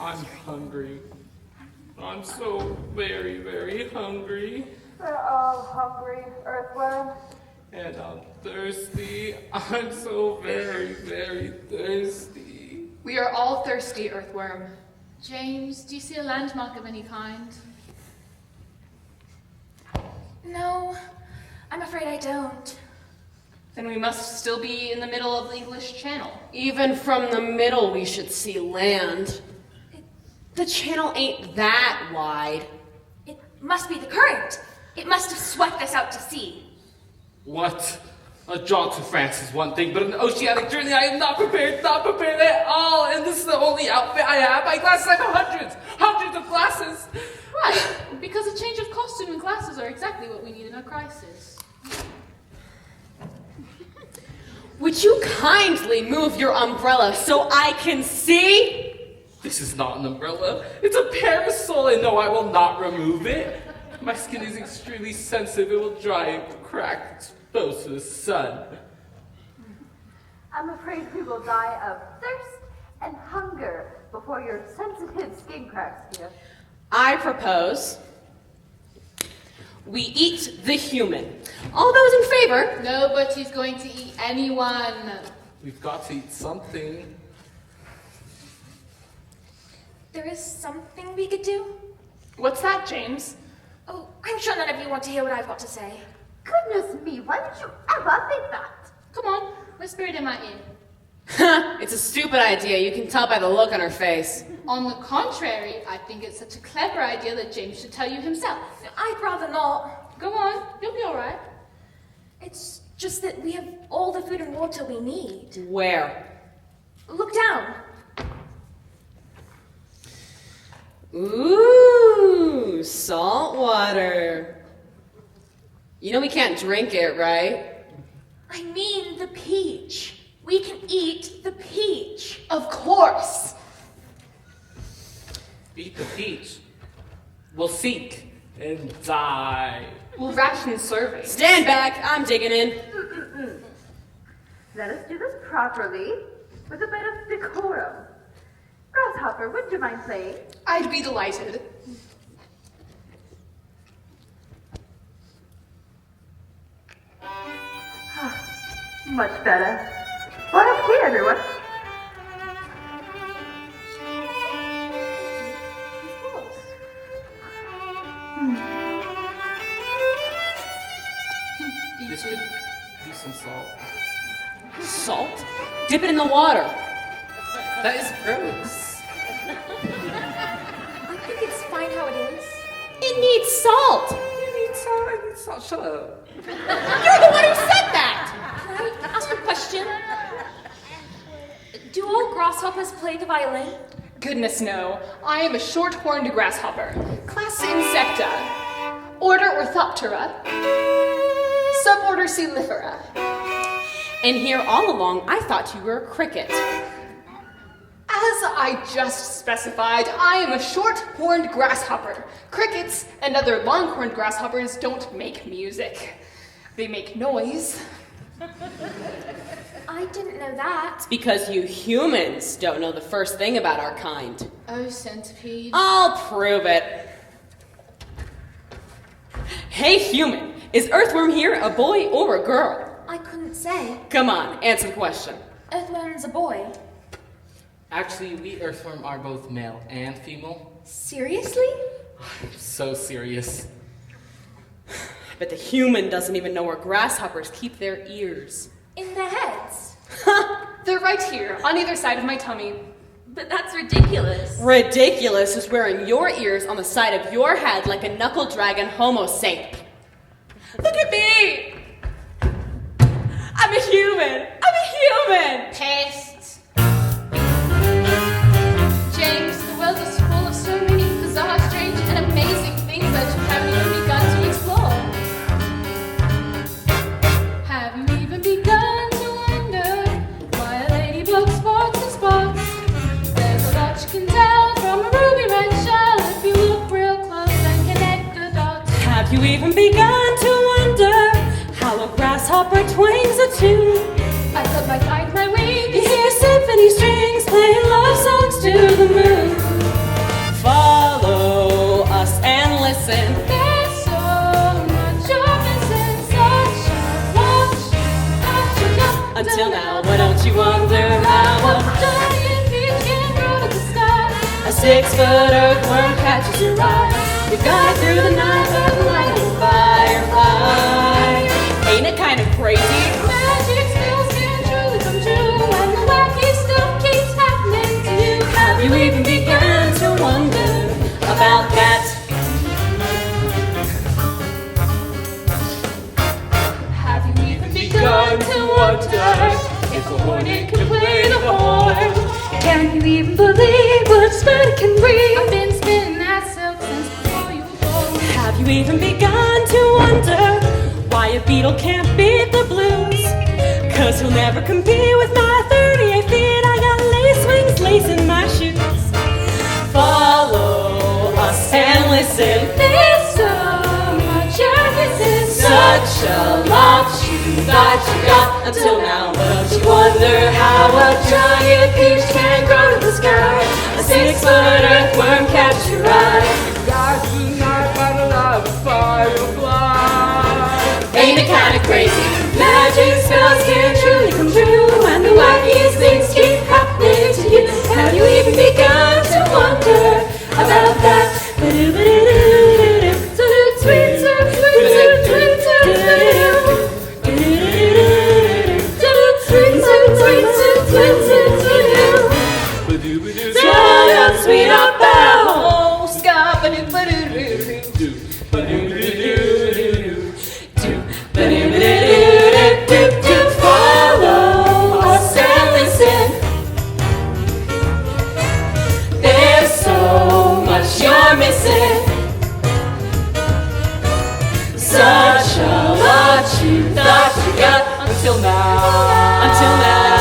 I'm hungry. I'm so very, very hungry. We're all hungry, Earthworm. And I'm thirsty. I'm so very, very thirsty. We are all thirsty, Earthworm. James, do you see a landmark of any kind? No, I'm afraid I don't. Then we must still be in the middle of the English Channel. Even from the middle, we should see land. The channel ain't that wide. It must be the current. It must have swept us out to sea. What? A jaunt to France is one thing, but an oceanic journey I am not prepared at all. And this is the only outfit I have. My glasses, I have hundreds of glasses. Right, because a change of costume and glasses are exactly what we need in a crisis. Would you kindly move your umbrella so I can see? This is not an umbrella. It's a parasol, and no, I will not remove it. My skin is extremely sensitive. It will dry and crack exposed to the sun. I'm afraid we will die of thirst and hunger before your sensitive skin cracks, dear. I propose we eat the human. All those in favor? Nobody's going to eat anyone. We've got to eat something. There is something we could do? What's that, James? Oh, I'm sure none of you want to hear what I've got to say. Goodness me, why would you ever think that? Come on, whisper it in my ear. It's a stupid idea. You can tell by the look on her face. On the contrary, I think it's such a clever idea that James should tell you himself. I'd rather not. Go on, you'll be all right. It's just that we have all the food and water we need. Where? Look down. Ooh, salt water. You know we can't drink it, right? I mean the peach. We can eat the peach. Of course. Eat the peach. We'll sink and die. We'll ration serving. Stand back, I'm digging in. Let us do this properly, with a bit of decorum. Grasshopper, would you mind playing? I'd be delighted. Much better. What up here, everyone? This would be some salt. Salt? Dip it in the water. That is gross. I think it's fine how it is. It needs salt. You need salt. I need salt. Shut up. You're the one who said that. Can I ask a question? Do all grasshoppers play the violin? Goodness no. I am a short-horned grasshopper. Class Insecta. Order Orthoptera. Suborder Celifera. And here all along, I thought you were a cricket. As I just specified, I am a short-horned grasshopper. Crickets and other long-horned grasshoppers don't make music. They make noise. I didn't know that. It's because you humans don't know the first thing about our kind. Oh, centipede. I'll prove it. Hey, human, is Earthworm here a boy or a girl? I couldn't say. Come on, answer the question. Earthworm's a boy. Actually, we Earthworm are both male and female. Seriously? So serious. But the human doesn't even know where grasshoppers keep their ears. In their heads. They're right here, on either side of my tummy. But that's ridiculous. Ridiculous is wearing your ears on the side of your head like a knuckle dragon homo sape. Look at me! I'm a human! I'm a human! Pests. James, the world is full of so many bizarre, strange, and amazing things that you haven't even begun to explore. Have you even begun to wonder why a ladybug spots and spots? There's a lot you can tell from a ruby red shell if you look real close and connect the dots. Have you even begun to wonder how a grasshopper twangs a tune? I felt like I'd my wings. You hear symphony strings playing love songs to the moon. 6-foot earthworm catches your eye. You got it through the night, but like a firefly. Ain't it kind of crazy? Magic spells can truly come true, and the wacky stuff keeps happening to you. Have you even begun to wonder about that? Have you even begun to wonder if a hornet can play the horn? Can you even believe what spirit can breathe? I've been spinning that silk since before you were born. Have you even begun to wonder why a beetle can't beat the blues? 'Cause he'll never compete with my 38 feet. I got lace wings, lace in my shoes. Follow us and listen. There's so much emphasis, such a lot you thought you got until now. But you wonder how a giant peach can grow to the sky. A 6-foot earthworm catches your eye. Guys, tonight, by the light of a firefly. Ain't it kinda crazy? Magic spells can truly come true, and the wackiest things keep happening to you. Have you even begun to wonder about that? Sweet up bow, follow us and listen. There's so much you're missing. Such a lot you thought you got until now. Until now.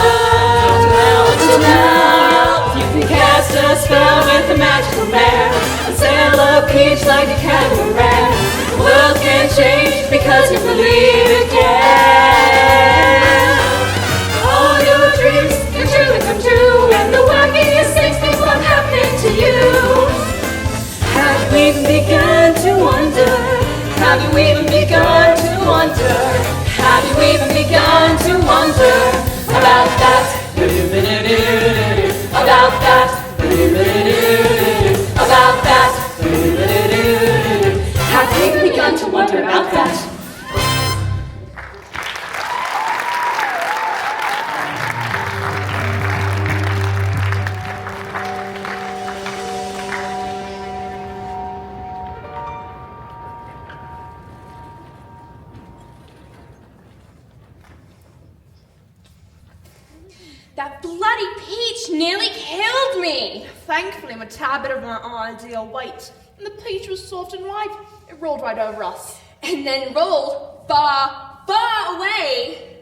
Until now. You can cast a spell with a magical man and sail a peach like a catamaran. The world can change because you believe it can. All your dreams can truly come true, and the wackiest things keep on happening to you. Have you even begun to wonder? Have you even begun to wonder? Have you even begun to wonder about that? About that? About that? Have you even begun to wonder about that? That bloody peach nearly killed me. Thankfully, I'm a tad bit of my ideal weight, and the peach was soft and ripe. It rolled right over us. And then rolled far, far away.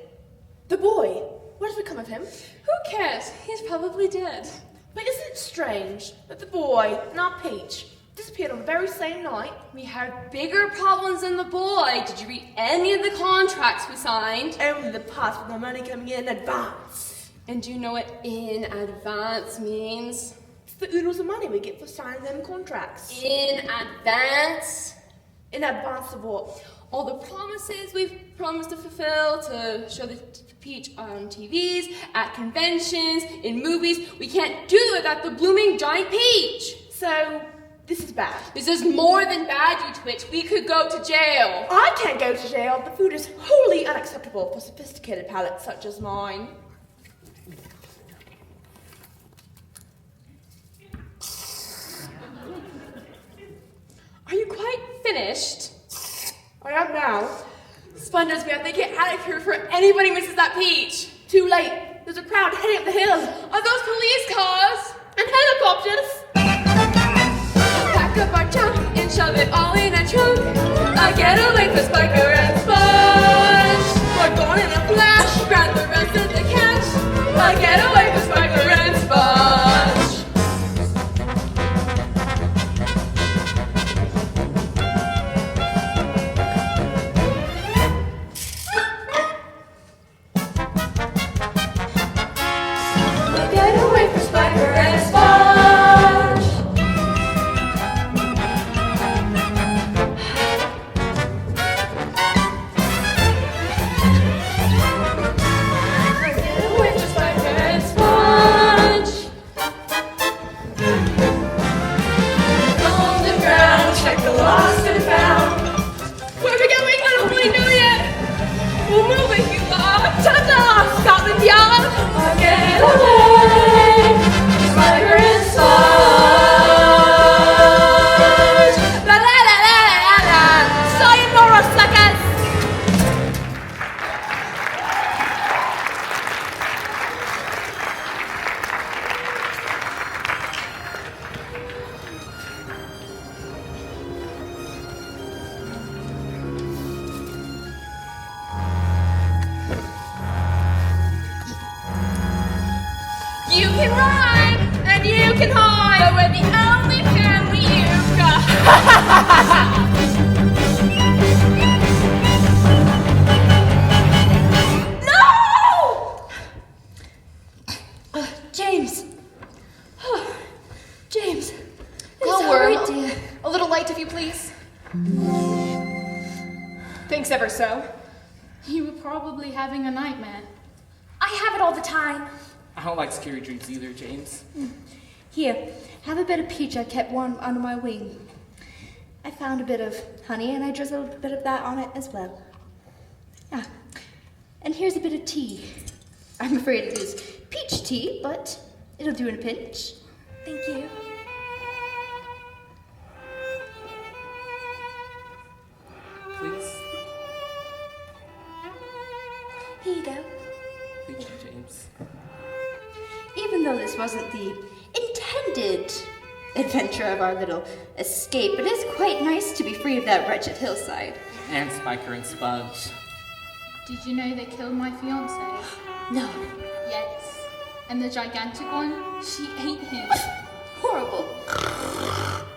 The boy, what has become of him? Who cares? He's probably dead. But isn't it strange that the boy and our peach disappeared on the very same night? We had bigger problems than the boy. Did you read any of the contracts we signed? Only the parts with the money coming in advance. And do you know what in advance means? It's the oodles of money we get for signing them contracts. In advance? In advance of what? All the promises we've promised to fulfill, to show the peach on TVs, at conventions, in movies. We can't do it without the blooming giant peach. So, this is bad. This is more than bad, you twitch. We could go to jail. I can't go to jail. The food is wholly unacceptable for sophisticated palates such as mine. Are you quite finished? I am now. Splendors, we have to get out of here before anybody misses that peach. Too late. There's a crowd heading up the hill. Are those police cars? And helicopters. Pack up our junk and shove it all in a trunk. A getaway for Spiker and Sponge. We're gone in a flash, grab the rest of the cash. A getaway for Spiker and Sponge. can rhyme, and you can hide, but we're the only family you've got. James. James. Glowworm, a little light if you please. Thanks ever so. You were probably having a nightmare. I have it all the time. I don't like scary dreams either, James. Here, have a bit of peach I kept warm under my wing. I found a bit of honey and I drizzled a bit of that on it as well. Ah, and here's a bit of tea. I'm afraid it is peach tea, but it'll do in a pinch. Thank you. Please. Here you go. Thank you, James. Even though this wasn't the intended adventure of our little escape, it is quite nice to be free of that wretched hillside. And Spiker and Sponge. Did you know they killed my fiancé? No. Yes. And the gigantic one, she ate him. Horrible.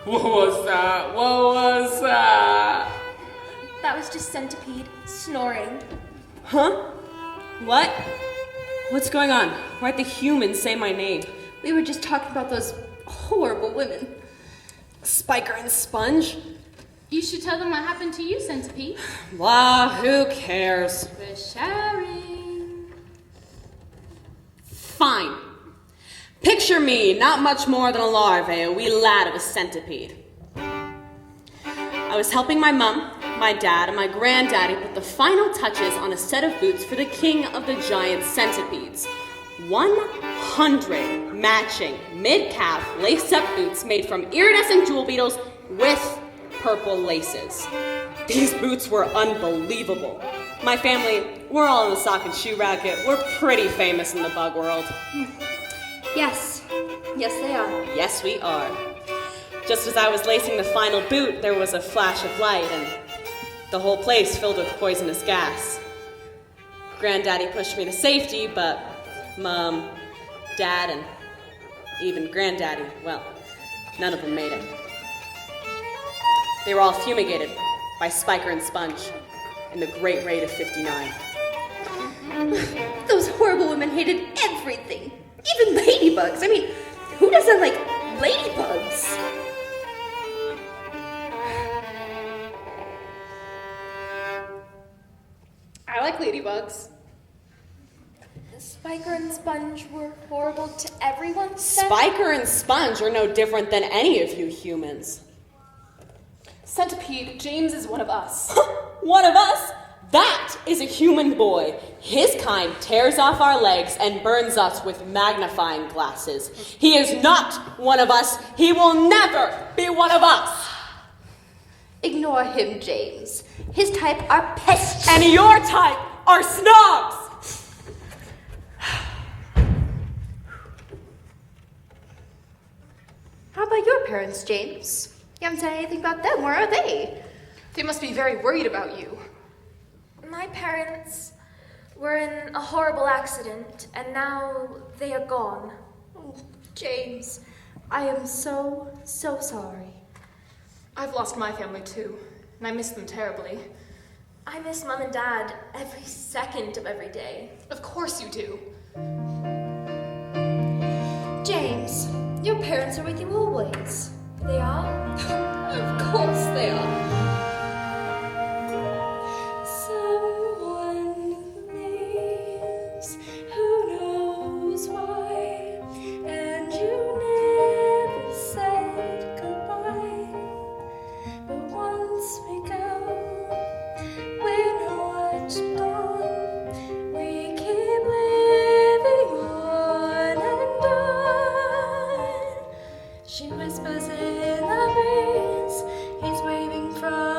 What was that? What was that? That was just Centipede snoring. Huh? What? What's going on? Why'd the humans say my name? We were just talking about those horrible women. Spiker and Sponge? You should tell them what happened to you, Centipede. Blah, who cares? We're sharing. Fine. Picture me, not much more than a larvae, a wee lad of a centipede. I was helping my mum, my dad, and my granddaddy put the final touches on a set of boots for the king of the giant centipedes. 100 matching mid-calf lace-up boots made from iridescent jewel beetles with purple laces. These boots were unbelievable. My family, we're all in the sock and shoe racket. We're pretty famous in the bug world. Yes. Yes, they are. Yes, we are. Just as I was lacing the final boot, there was a flash of light and the whole place filled with poisonous gas. Granddaddy pushed me to safety, but Mom, Dad, and even Granddaddy, well, none of them made it. They were all fumigated by Spiker and Sponge in the Great Raid of 59. Those horrible women hated everything. Even ladybugs. I mean, who doesn't like ladybugs? I like ladybugs. Spiker and Sponge were horrible to everyone. then? Spiker and Sponge are no different than any of you humans. Centipede, James is one of us. One of us? That is a human boy. His kind tears off our legs and burns us with magnifying glasses. He is not one of us. He will never be one of us. Ignore him, James. His type are pests. And your type are snobs. How about your parents, James? You haven't said anything about them. Where are they? They must be very worried about you. My parents were in a horrible accident, and now they are gone. Oh, James, I am so sorry. I've lost my family too, and I miss them terribly. I miss Mom and Dad every second of every day. Of course you do. James, your parents are with you always. They are? Of course they are. Someone leaves, who knows why, and you never said goodbye. But once we go, we're not gone. We keep living on and on. She whispers in the breeze, he's waving from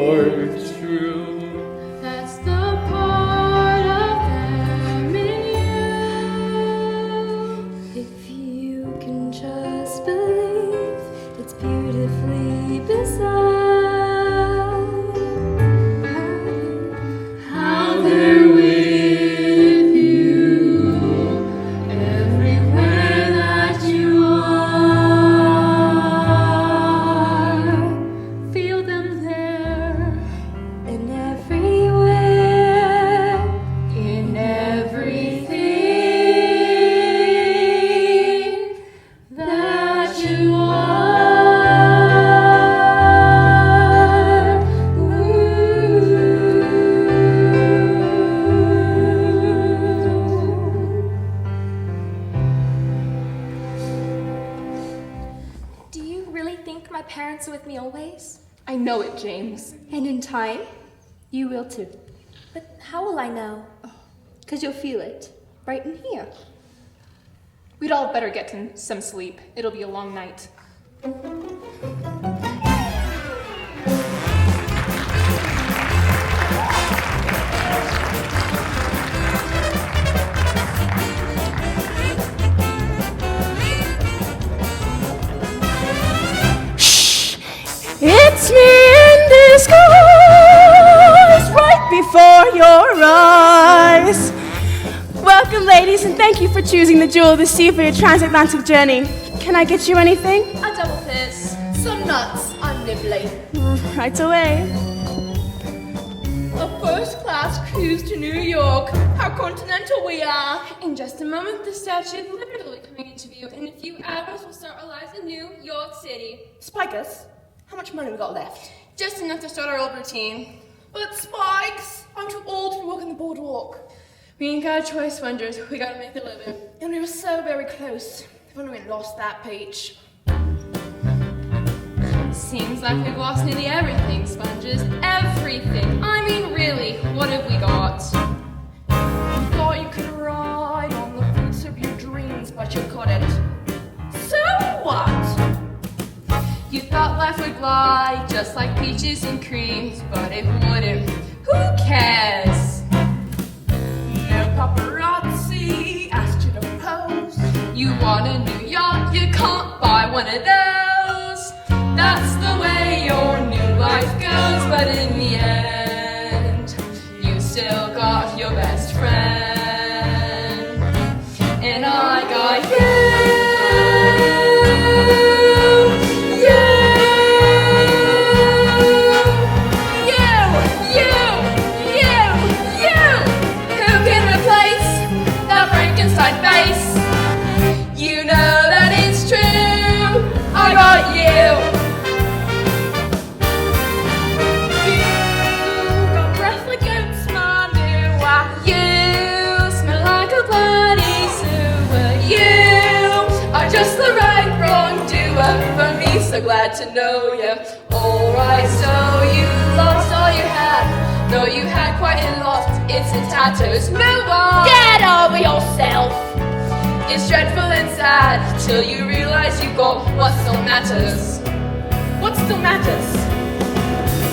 you're true. That's the part of them in you. If you can just believe it's beautifully bizarre. How they're with you everywhere that you are. Feel them there And everywhere, in everything that you are. do you really think my parents are with me always? I know it, James. And in time, you will too. But how will I know? Because you'll feel it right in here. We'd all better get some sleep. It'll be a long night. It's me in disguise, right before your eyes. Welcome, ladies, and thank you for choosing the Jewel of the Sea for your transatlantic journey. Can I get you anything? A double fizz, some nuts, I'm nibbling. Right away. A first-class cruise to New York. How continental we are. In just a moment, the Statue of Liberty will be coming into view. In a few hours, we'll start our lives in New York City. Spikers, how much money we got left? Just enough to start our old routine. But Spikes, I'm too old to walk on the boardwalk. We ain't got a choice, Spongers. We gotta make a living. And we were so very close. If only we'd lost that peach. Seems like we've lost nearly everything, Sponges. Everything. I mean, really, what have we got? You thought you could ride on the fruits of your dreams, but you couldn't. So what? You thought life would glide just like peaches and creams, but it wouldn't. Who cares? No paparazzi asked you to pose. You want a new yacht, you can't buy one of those. That's the way your new life goes, but in the end, you still got your best friend. And I got you. You know that it's true. I got you. You got breath like oats, my new wife. You smell like a bloody sewer. You are just the right wrongdoer for me. So glad to know you. Alright, so you lost all you had. No, you had quite a lot. It's in tatters. Move on. Get over yourself! It's dreadful and sad till you realize you got what still matters. What still matters?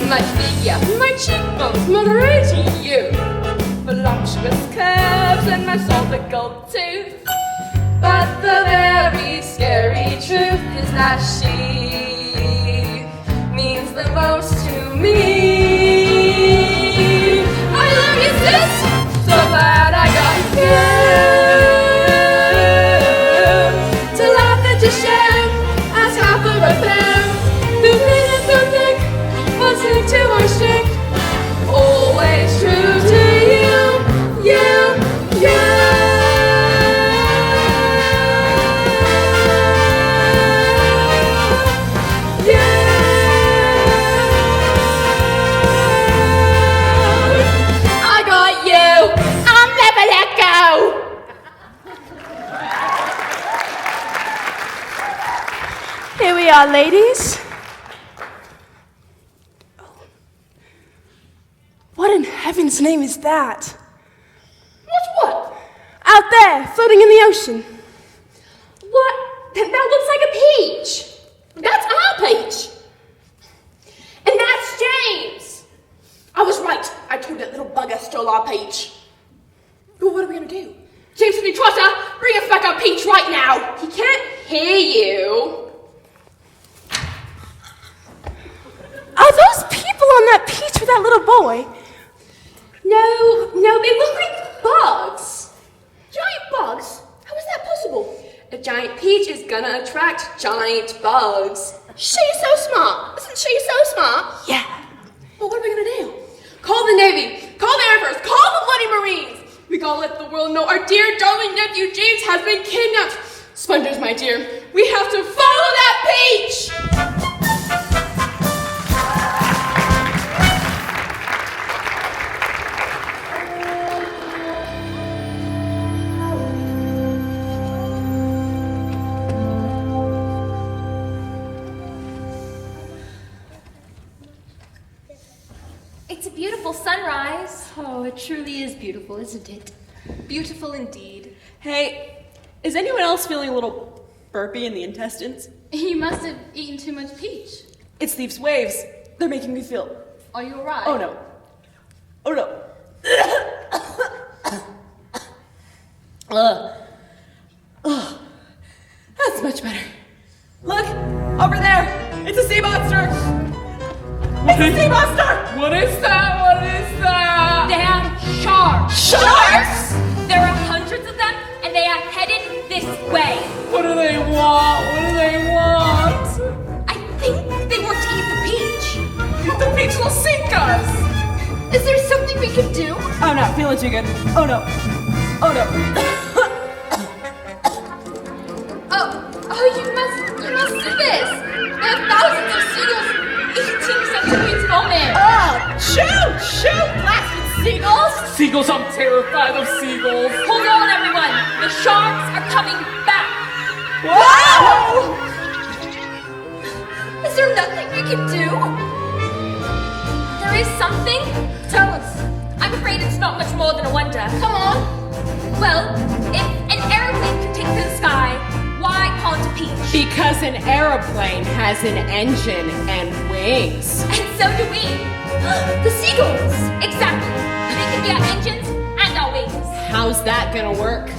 My figure, my cheekbones, my raging youth, Voluptuous curves and my solid gold tooth. but the very scary truth is that she means the most to me. I love you, sis. So glad I got you. To share as half of a pair. The minute the thick was into our stick. Always true to you, you, you. You. I got you. I'll never let go. Here we are, ladies. What in heaven's name is that? What? Out there, floating in the ocean. What? That looks like a peach. That's our peach. And that's James. stole our peach. Well, what are we gonna do? Jameson and Trotter, bring us back our peach right now. He can't hear you. Are those people on that peach with that little boy? No, they look like bugs. Giant bugs? How is that possible? A giant peach is gonna attract giant bugs. She's so smart. Isn't she so smart? Yeah. Well, what are we gonna do? Call the Navy, call the Air Force, call the Bloody Marines. We gotta let the world know our dear darling nephew James has been kidnapped. Spongers, my dear, we have to follow that peach! It's a beautiful sunrise. Oh, it truly is beautiful, isn't it? Beautiful indeed. Hey, is anyone else feeling a little burpy in the intestines? You must have eaten too much peach. It's these waves. They're making me feel... Are you alright? Oh no. Oh no. Ugh. That's much better. Look, over there. It's a sea monster. It's a sea monster. What is that? What is that? They are sharks. Sharks? There are hundreds of them, and they are headed this way. What do they want? What do they want? I think they want to eat the peach. The peach will sink us. Is there something we can do? I'm not feeling too good. Oh no. Oh no. Oh, you must see this. There are thousands of seagulls eating centipedes vomit. Shoot, blasted seagulls. Seagulls, I'm terrified of seagulls. Hold on, everyone. The sharks are coming back. Whoa! Is there nothing we can do? There is something? Tell us. I'm afraid it's not much more than a wonder. Come on. Well, if an airplane can take to the sky, why can't a peach? Because an aeroplane has an engine and wings. And so do we. The seagulls. Exactly. They can be our engines and our wings. How's that gonna work?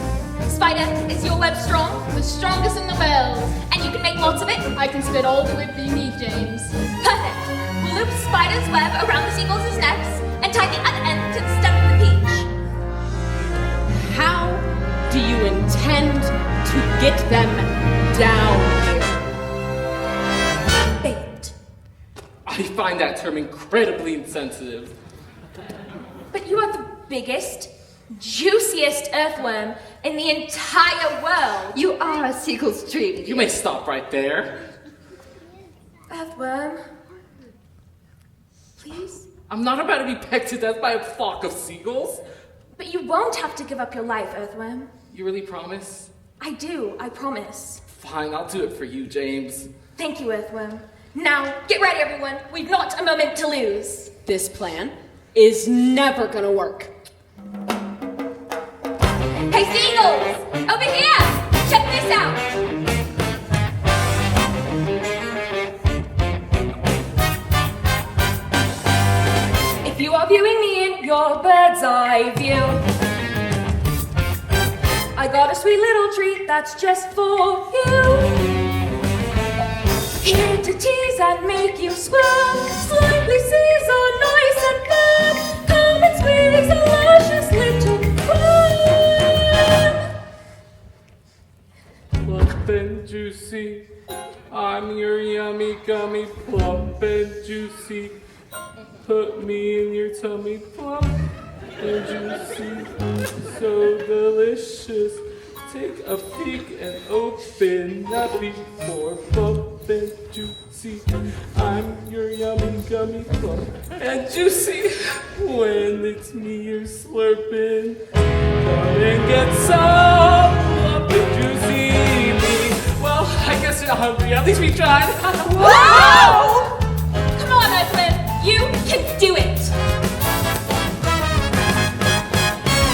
Spider, is your web strong? The strongest in the world. And you can make lots of it? I can spit all the whip you need, James. Perfect. We'll loop Spider's web around the seagulls' necks and tie the other end to the stem of the peach. How do you intend to get them down here? Bait. I find that term incredibly insensitive. But you are the biggest, juiciest earthworm in the entire world. You are a seagull's dream. You may stop right there. Earthworm. Please? I'm not about to be pecked to death by a flock of seagulls. But you won't have to give up your life, Earthworm. You really promise? I do, I promise. Fine, I'll do it for you, James. Thank you, Earthworm. Now, get ready, everyone. We've not a moment to lose. This plan is never gonna work. Hey, seagulls! Over here! Check this out! If you are viewing me in your bird's eye view, I got a sweet little treat that's just for you. Here to tease and make you squirm, slightly seasoned, nice and firm. Come and squeeze a luscious little worm. Plump and juicy, I'm your yummy gummy. Plump and juicy, put me in your tummy. Plump and juicy, so delicious. Take a peek and open up before. Plump and juicy, I'm your yummy gummy. Plump and juicy, when it's me you're slurping, come and get some plump and juicy me. Well, I guess you're not hungry. At least we tried. Whoa! Come on, Earthworm, you can do it.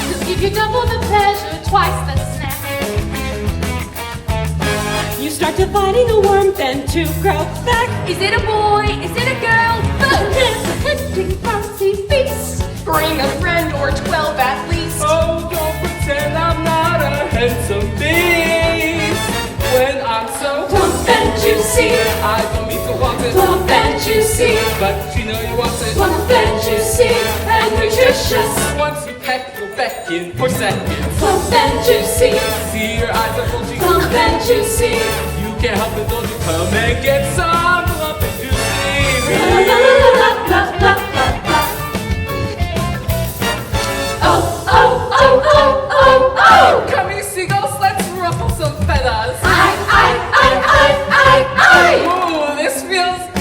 We'll give you double the pleasure, twice the snack. You start dividing the worm, then to grow back. Is it a boy? Is it a girl? But it's a tempting fancy feast. Bring a friend or juicy. I don't mean to want it, Plump and juicy. but you know you want it. Plump and juicy and nutritious. Once you peck, go back in for seconds. Plump and juicy. See your eyes are bulging. Plump and juicy. You can't help it, don't you? Come and get some plump and juicy. La la la la la la la la. Oh oh oh oh oh oh. Come here, seagulls, let's ruffle some feathers. I. Ooh, this feels good.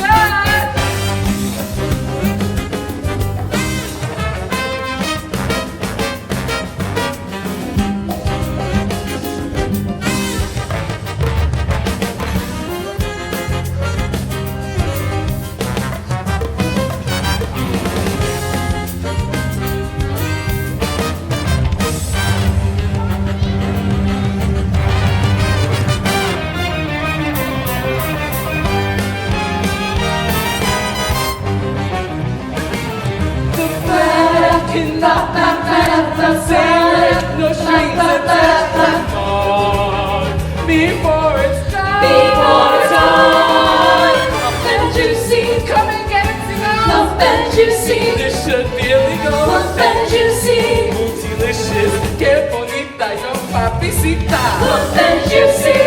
No strings attached on before it's done. Before it's done. Plump and juicy. Come and get it, seagulls. Plump and juicy. This should be illegal. Plump and juicy. Multilicious, que bonita, yo papicita. Plump and juicy.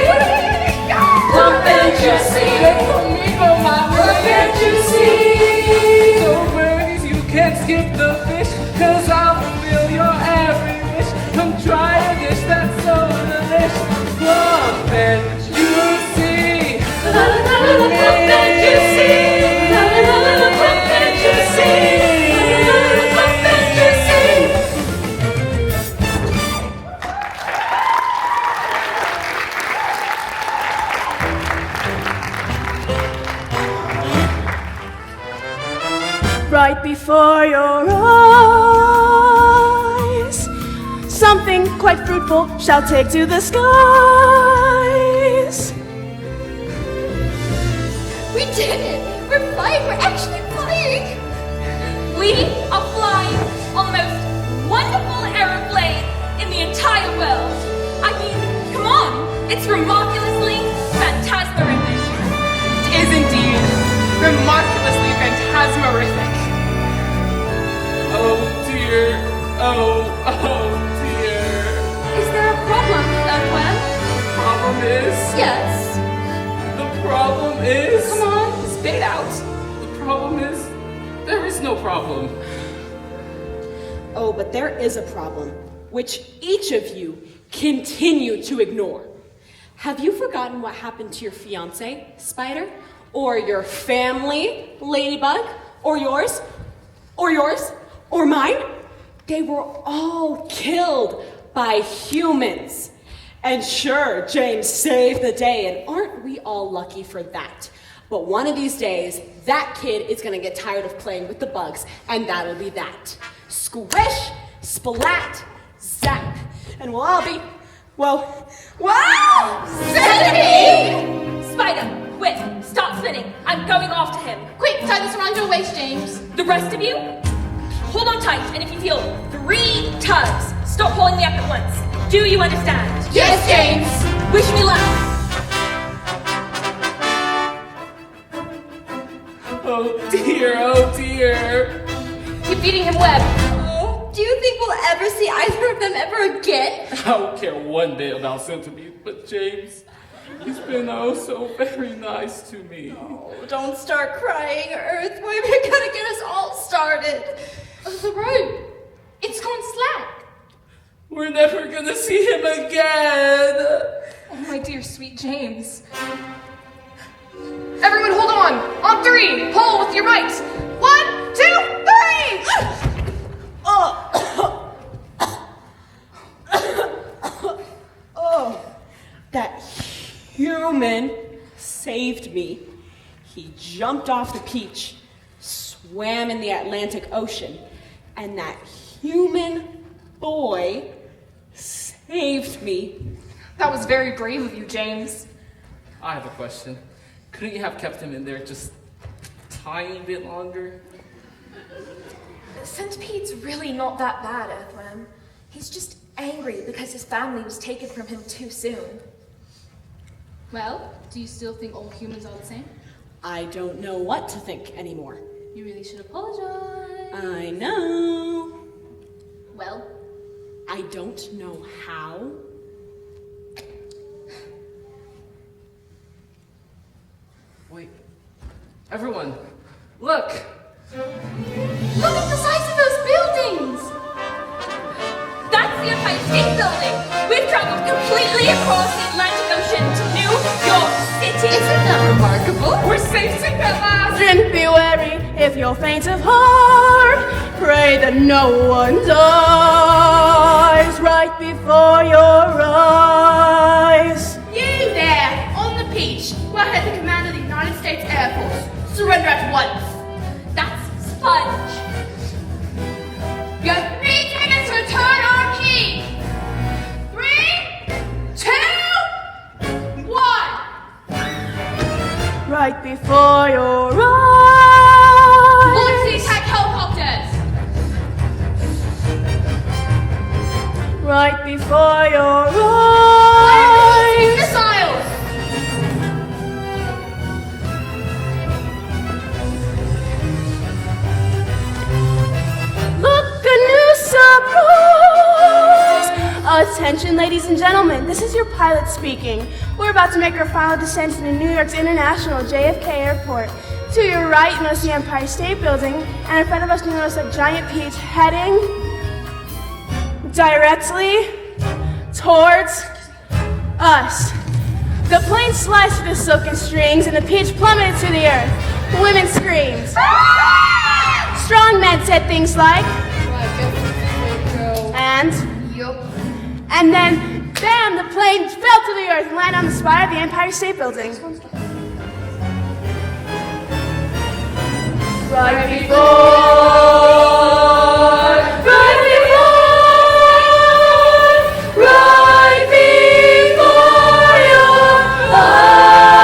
Plump and juicy. Ven conmigo, mami. Plump and juicy. So birdies, you can't skip the fish, 'cause I'll fulfill your every wish. Come try a dish that's so delicious. Plump and juicy. La la la la la, plump and juicy. La la la la la, plump and juicy. La la la la, plump and juicy. Right before your eyes, something quite fruitful shall take to the skies. We did it! We're flying! We're actually flying! We are flying on the most wonderful aeroplane in the entire world. I mean, come on! It's remarkulously phantasmerific. It is indeed remarkulously phantasmerific. Oh dear. Oh dear. Is there a problem, Earthworm? Problem is. Yes. The problem is. Come on, spit it out. The problem is. There is no problem. Oh, but there is a problem, which each of you continue to ignore. Have you forgotten what happened to your fiance, Spider? Or your family, Ladybug? Or yours? Or yours? Or mine? They were all killed by humans. And sure, James saved the day, and aren't we all lucky for that? But one of these days, that kid is gonna get tired of playing with the bugs, and that'll be that. Squish, splat, zap, and we'll all be, well, wow! Centipede! Spider, quit! Stop spinning! I'm going after him! Quick, tie this around your waist, James. The rest of you, hold on tight, and if you feel 3 tugs, stop pulling me up at once. Do you understand? Yes, James. Wish me luck. Oh dear, oh dear. Keep feeding him web. Do you think we'll ever see either of them ever again? I don't care one bit about Centipede, but James, he's been oh so very nice to me. Oh, don't start crying, Earthworm. You're gonna get us all started. The rope. It's gone slack. We're never gonna see him again. Oh, my dear sweet James. Everyone hold on. On 3. Pull with your might. 1, 2, 3. Oh, that human saved me. He jumped off the peach, swam in the Atlantic Ocean, and that human boy saved me. That was very brave of you, James. I have a question. Couldn't you have kept him in there just a tiny bit longer? Centipede's really not that bad, Earthworm. He's just angry because his family was taken from him too soon. Well, do you still think all humans are the same? I don't know what to think anymore. You really should apologize. I know. Well, I don't know how. Wait. Everyone, look! look at the size of those buildings! That's the Empire State Building! We've traveled completely across the Atlantic Ocean to New York City! Isn't that remarkable? We're safe at last! Then be wary if you're faint of heart. Pray that no one dies right before your eyes. You there, on the Peach, who I heard the command of the United States Air Force. Surrender at once. That's Sponge! You have 3 seconds to return our key. 3, 2, 1. Right before your eyes. Bullets the attack helicopters. Right before your Fire eyes. missiles. Look, a new surprise! Attention, ladies and gentlemen, this is your pilot speaking. We're about to make our final descent into New York's International JFK Airport. To your right, you notice the Empire State Building, and in front of us, you notice a giant peach heading directly towards us. The plane sliced through the silken strings, and the peach plummeted to the earth. Women screamed. Strong men said things like, and then, bam, the plane fell to the earth and landed on the spire of the Empire State Building. Right before your eyes.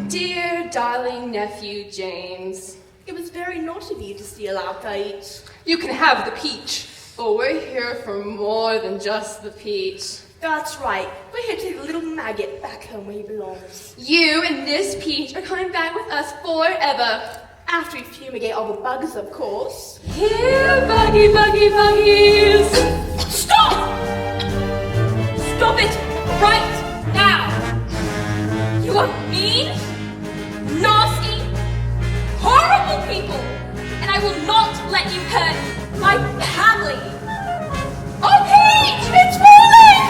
Dear darling nephew James, It was very naughty of you to steal our peach. you can have the peach, but we're here for more than just the peach. That's right. We're here to take the little maggot back home where he belongs. You and this peach are coming back with us forever. After we fumigate all the bugs, of course. Here, buggy, buggy, buggies! Stop! Stop it right now! You are mean, nasty, horrible people, and I will not let you hurt my family. Oh, Peach! It's falling!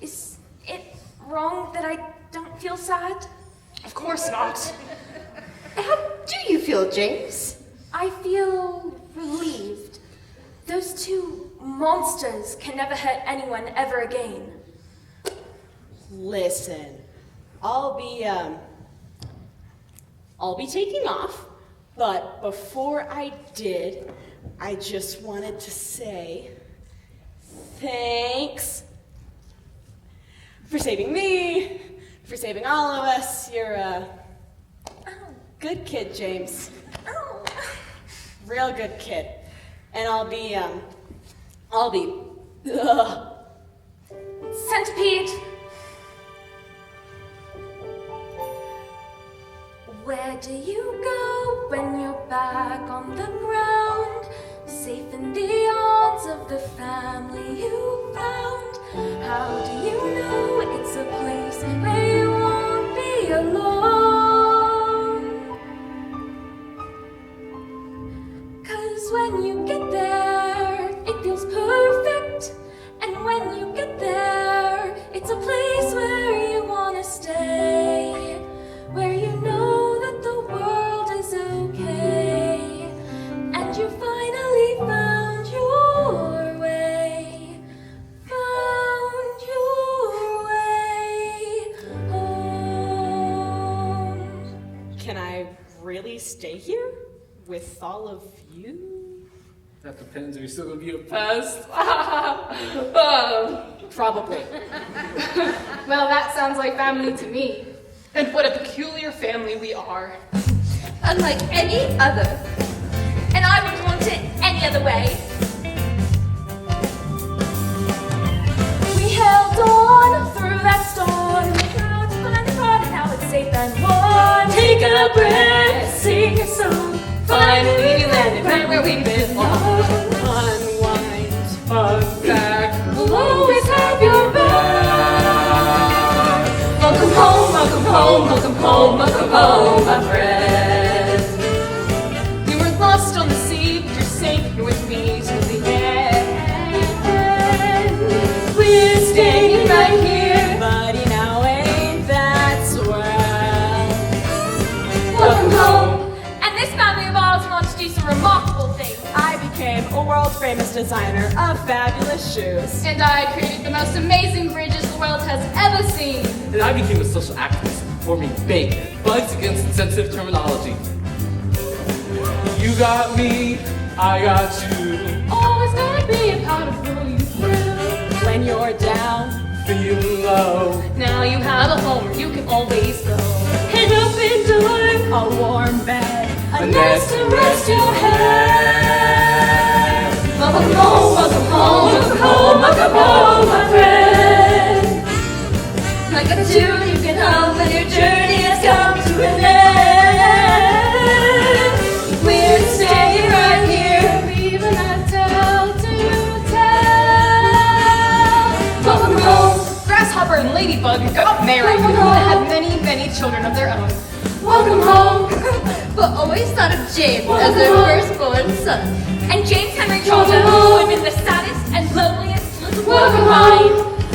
Is it wrong that I don't feel sad? Of course not. How do you feel, James? I feel relieved. Those two monsters can never hurt anyone ever again. Listen, I'll be taking off, but before I did, I just wanted to say thanks for saving me, for saving all of us. You're a good kid, James. Real good kid. And I'll be Centipede! Where do you go when you're back on the ground? Safe in the arms of the family you found. How do you know it's a place where you won't be alone? 'Cause when you get there, it feels perfect. And when you get there, it's a place where you wanna stay. Where you know that the world is okay. And you finally found your way. Found your way stay here with all of you? That depends. Are you still gonna be a pest? Probably. Well, that sounds like family to me. And what a peculiar family we are. Unlike any other. And I wouldn't want it any other way. We held on through that storm. Proud to find the pride and how it's safe and warm. Take a breath, sing a song. Finally we landed right where we belong. Unwind, Unpack. We'll always have your back. Welcome home, welcome home, welcome home, welcome home, my friend. we were lost on the sea, but you're safe here with me till the end. We're staying right here. Buddy, now ain't that swell? Welcome home. And this family of ours wants to do some remarkable things. I became a world-famous designer of fabulous shoes. And I created the most amazing bridges the world has ever seen. And I became a social activist, forming BAKE, Bugs Against Insensitive Terminology. You got me, I got you. Always gonna be a part of pull you through. When you're down, Feeling low. now you have a home where you can always go. An open door. A warm bed, A nest to rest your head. Welcome home, welcome home, welcome home, welcome home, my friend. Like a tune you can hum when your journey has come to an end. We're staying right here, even a tale to tell. Welcome home, Grasshopper and Ladybug got married and had many, many children of their own. welcome home. But always thought of James as their firstborn son. And James Henry Charlton, who had been the saddest and loneliest little boy Welcome behind,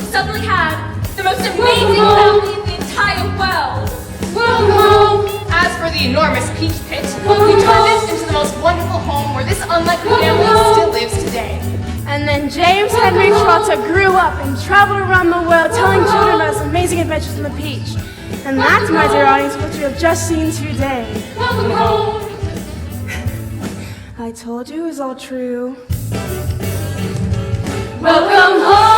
suddenly had the most amazing family in the entire world. Welcome home. As for the enormous peach pit, we turned it into the most wonderful home where this unlikely family still lives today. And then James Henry Trotta grew up and traveled around the world telling children about his amazing adventures in the peach. And that's, my dear audience, what you have just seen today. Welcome home. I told you it was all true. Welcome home.